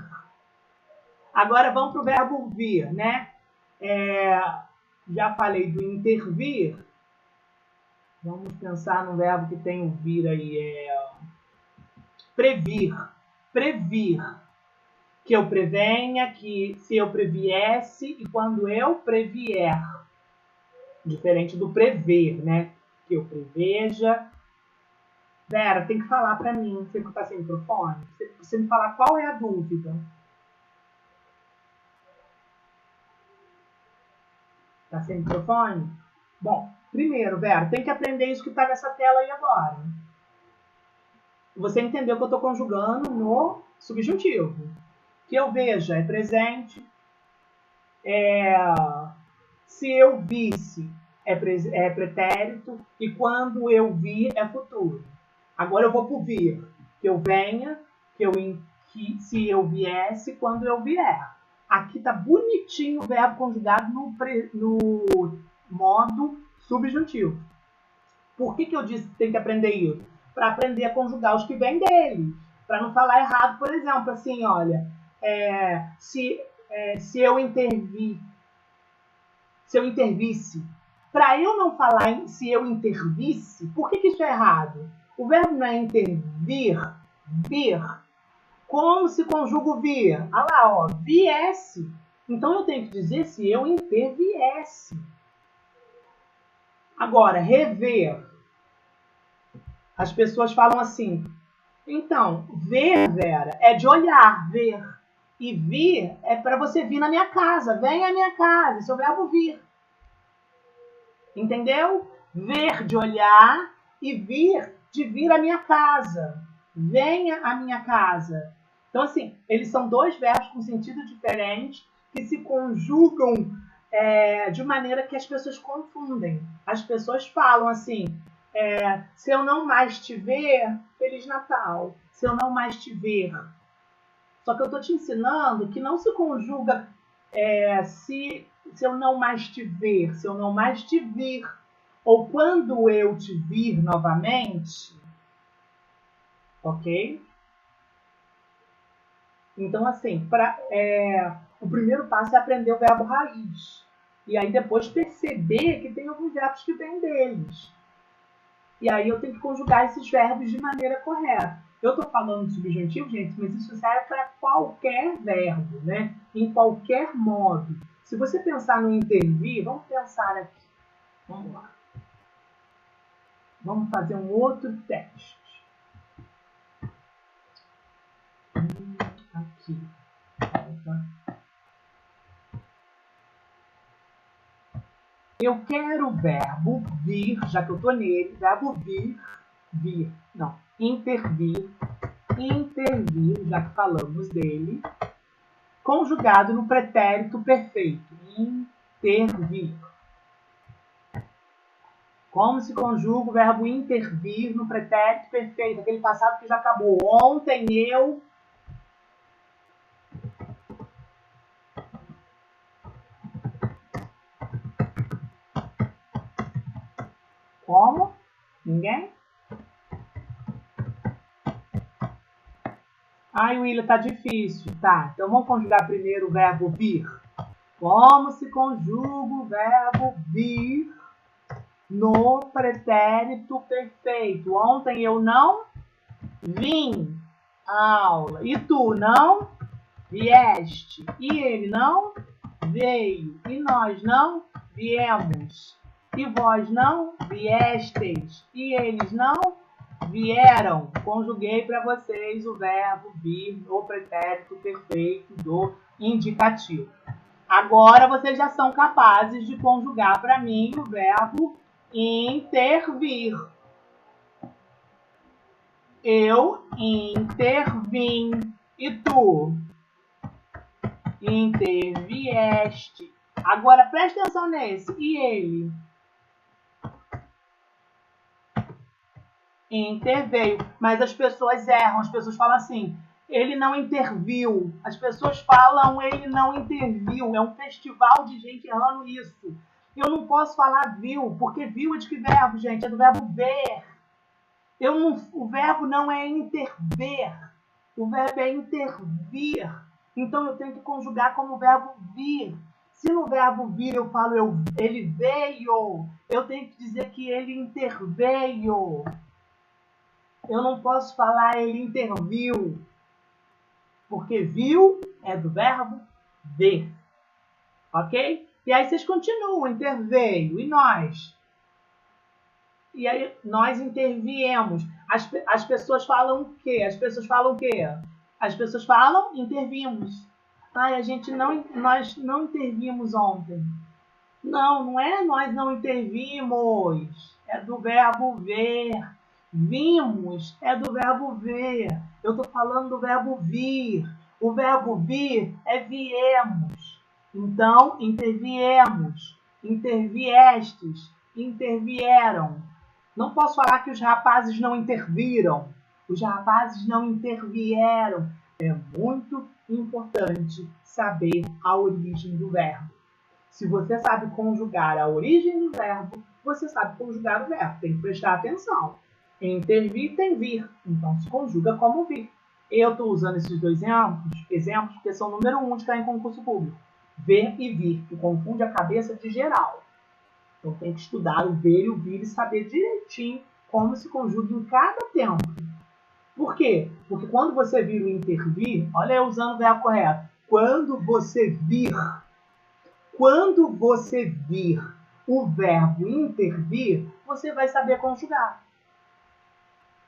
Agora vamos para o verbo vir, né? Já falei do intervir. Vamos pensar no verbo que tem o vir aí. Previr. Previr. Que eu prevenha, que se eu previesse e quando eu previer. Diferente do prever, né? Que eu preveja. Vera, tem que falar para mim. Você que está sem microfone. Você me falar qual é a dúvida. Está sem microfone? Bom, primeiro, Vera, tem que aprender isso que está nessa tela aí agora. Você entendeu que eu estou conjugando no subjuntivo. Que eu veja é presente. Se eu visse é pretérito. E quando eu vi é futuro. Agora eu vou para o vir. Que eu venha, se eu viesse, quando eu vier. Aqui está bonitinho o verbo conjugado no modo subjuntivo. Por que eu disse que tem que aprender isso? Para aprender a conjugar os que vêm dele. Para não falar errado, por exemplo, assim, olha, se eu intervir, se eu intervisse. Para eu não falar se eu intervisse, por que isso é errado? O verbo não é intervir, vir. Como se conjuga o vir? Olha lá, ó, viesse. Então eu tenho que dizer se eu interviesse. Agora, rever. As pessoas falam assim, então, ver, Vera, é de olhar, ver. E vir é para você vir na minha casa. Vem à minha casa. Esse é o verbo vir. Entendeu? Ver de olhar e vir de vir à minha casa. Venha à minha casa. Então, assim, eles são dois verbos com sentido diferente que se conjugam de maneira que as pessoas confundem. As pessoas falam assim, se eu não mais te ver, Feliz Natal. Se eu não mais te ver. Só que eu estou te ensinando que não se conjuga se eu não mais te ver, se eu não mais te vir, ou quando eu te vir novamente, ok? Então, assim, o primeiro passo é aprender o verbo raiz. E aí depois perceber que tem alguns verbos que vêm deles. E aí eu tenho que conjugar esses verbos de maneira correta. Eu estou falando de subjuntivo, gente, mas isso serve para qualquer verbo, né? Em qualquer modo. Se você pensar no intervir, vamos pensar aqui. Vamos lá. Vamos fazer um outro teste. Aqui. Eu quero o verbo vir, já que eu estou nele, verbo vir, não, intervir, já que falamos dele, conjugado no pretérito perfeito, intervir. Como se conjuga o verbo intervir no pretérito perfeito, aquele passado que já acabou. Ontem eu... Como? Ninguém? Ai, William, tá difícil. Tá, então vamos conjugar primeiro o verbo vir. Como se conjuga o verbo vir no pretérito perfeito? Ontem eu não vim à aula. E tu não vieste. E ele não veio. E nós não viemos. E vós não viestes. E eles não vieram. Conjuguei para vocês o verbo vir no pretérito perfeito do indicativo. Agora vocês já são capazes de conjugar para mim o verbo intervir. Eu intervim. E tu intervieste. Agora presta atenção nesse. E ele interveio. Mas as pessoas erram. As pessoas falam assim: ele não interviu. As pessoas falam: ele não interviu. É um festival de gente errando isso. Eu não posso falar viu, porque viu é de que verbo, gente? É do verbo ver. O verbo não é interver. O verbo é intervir. Então eu tenho que conjugar como verbo vir. Se no verbo vir eu falo ele veio, eu tenho que dizer que ele interveio. Eu não posso falar ele interviu, porque viu é do verbo ver. Ok? E aí vocês continuam, interveio. E nós? E aí nós interviemos. As pessoas falam o quê? As pessoas falam o quê? As pessoas falam intervimos. Ai, nós não intervimos ontem. Não, não é nós não intervimos. É do verbo ver. Vimos é do verbo ver. Eu estou falando do verbo vir. O verbo vir é viemos. Então, interviemos, interviestes, intervieram. Não posso falar que os rapazes não interviram. Os rapazes não intervieram. É muito importante saber a origem do verbo. Se você sabe conjugar a origem do verbo, você sabe conjugar o verbo. Tem que prestar atenção. Intervir tem vir. Então se conjuga como vir. Eu estou usando esses dois exemplos porque são número 1 de cair em concurso público. Ver e vir, que confunde a cabeça de geral. Então tem que estudar o ver e o vir e saber direitinho como se conjuga em cada tempo. Por quê? Porque quando você vir o intervir, olha eu usando o verbo correto. Quando você vir o verbo intervir, você vai saber conjugar.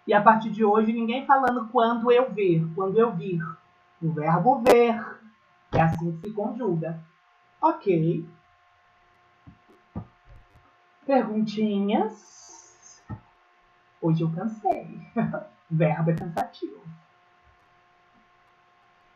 E a partir de hoje, ninguém falando quando eu vir. O verbo ver. É assim que se conjuga. Ok. Perguntinhas? Hoje eu cansei. Verbo é cansativo.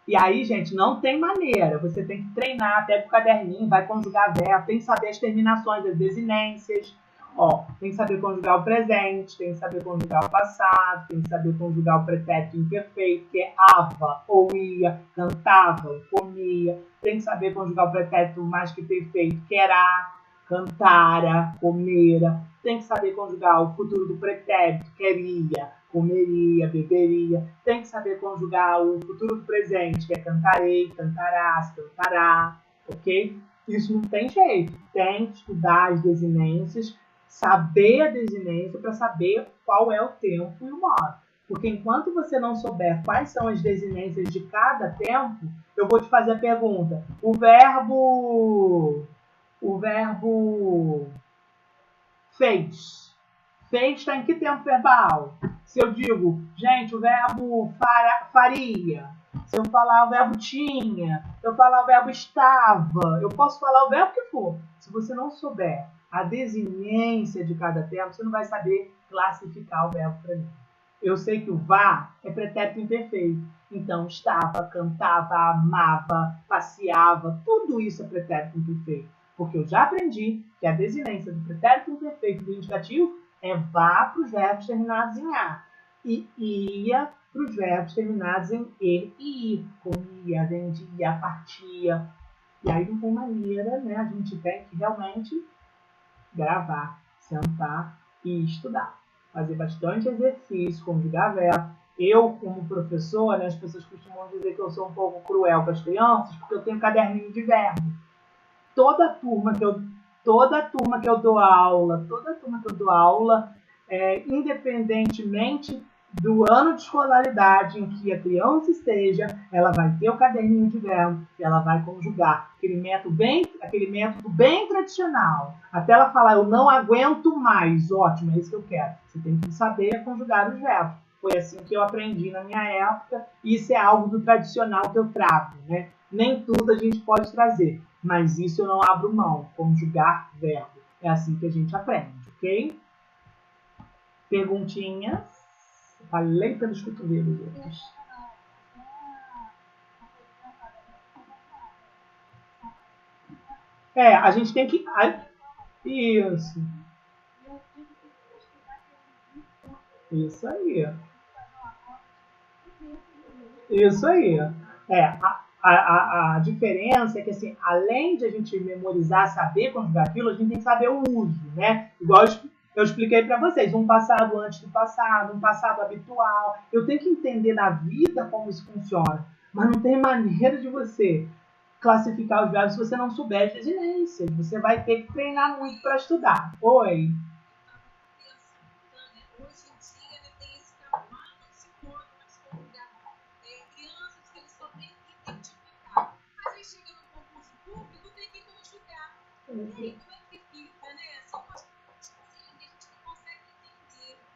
E aí, gente, não tem maneira. Você tem que treinar até pro caderninho, vai conjugar verbo, tem que saber as terminações, as desinências. Ó, tem que saber conjugar o presente, tem que saber conjugar o passado, tem que saber conjugar o pretérito imperfeito, que é ava ou ia, cantava ou comia. Tem que saber conjugar o pretérito mais que perfeito, que era, cantara, comera. Tem que saber conjugar o futuro do pretérito, queria, comeria, beberia. Tem que saber conjugar o futuro do presente, que é cantarei, cantarás, cantará, ok? Isso não tem jeito. Tem que estudar as desinências, saber a desinência para saber qual é o tempo e o modo. Porque enquanto você não souber quais são as desinências de cada tempo, eu vou te fazer a pergunta. O verbo fez. Fez está em que tempo verbal? Se eu digo, gente, o verbo faria. Se eu falar o verbo tinha, eu falar o verbo estava, eu posso falar o verbo que for. Se você não souber a desinência de cada tempo, você não vai saber classificar o verbo para mim. Eu sei que o vá é pretérito imperfeito. Então, estava, cantava, amava, passeava, tudo isso é pretérito imperfeito. Porque eu já aprendi que a desinência do pretérito imperfeito do indicativo é vá para os verbos terminados em a e ia para os verbos terminados em e e ir. Comia, vendia, partia. E aí não tem maneira, né? A gente tem que realmente gravar, sentar e estudar. Fazer bastante exercício, conjugar verbo, Eu, como professor, né, as pessoas costumam dizer que eu sou um pouco cruel com as crianças, porque eu tenho caderninho de verbo. Toda turma que eu, toda turma que eu dou aula, independentemente do ano de escolaridade em que a criança esteja, ela vai ter o caderninho de verbo e ela vai conjugar aquele método bem tradicional. Até ela falar, eu não aguento mais, ótimo, é isso que eu quero. Você tem que saber conjugar os verbos. Foi assim que eu aprendi na minha época, e isso é algo do tradicional que eu trago, né? Nem tudo a gente pode trazer, mas isso eu não abro mão, conjugar verbo. É assim que a gente aprende, ok? Perguntinhas? Falei pelos cotovelos, outros. A gente tem que. Isso. Isso aí. Isso aí. A diferença é que, assim, além de a gente memorizar, saber conjugar aquilo, a gente tem que saber o uso, né? Igual eu expliquei para vocês, um passado antes do passado, um passado habitual. Eu tenho que entender na vida como isso funciona, mas não tem maneira de você classificar os verbos se você não souber as desinências. Você vai ter que treinar muito para estudar. Oi.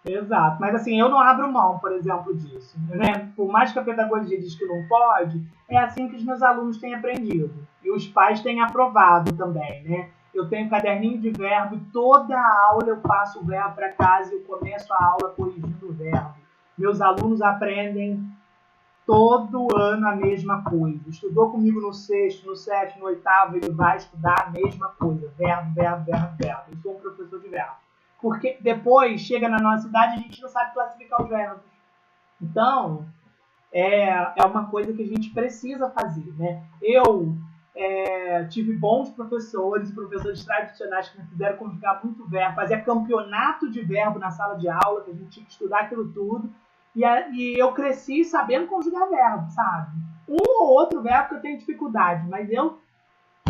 Exato, mas assim, eu não abro mão, por exemplo, disso, né? Por mais que a pedagogia diz que não pode, é assim que os meus alunos têm aprendido. E os pais têm aprovado também, né? Eu tenho um caderninho de verbo e toda aula eu passo o verbo para casa e eu começo a aula corrigindo o verbo. Meus alunos aprendem todo ano a mesma coisa. Estudou comigo no sexto, no sétimo, no oitavo, ele vai estudar a mesma coisa. Verbo, verbo, verbo, verbo. Eu sou um professor de verbo. Porque depois, chega na nossa idade, a gente não sabe classificar os verbos. Então, é uma coisa que a gente precisa fazer, né? Eu tive bons professores, professores tradicionais que me fizeram conjugar muito verbo, fazia campeonato de verbo na sala de aula, que a gente tinha que estudar aquilo tudo, e eu cresci sabendo conjugar verbo, sabe? Um ou outro verbo que eu tenho dificuldade, mas eu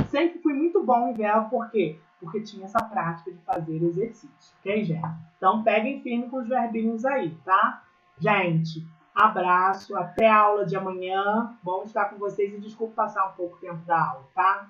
sempre fui muito bom em verbo, por quê? Porque tinha essa prática de fazer exercício, ok, gente? Então, peguem firme com os verbinhos aí, tá? Gente, abraço, até a aula de amanhã. Bom estar com vocês e desculpa passar um pouco o tempo da aula, tá?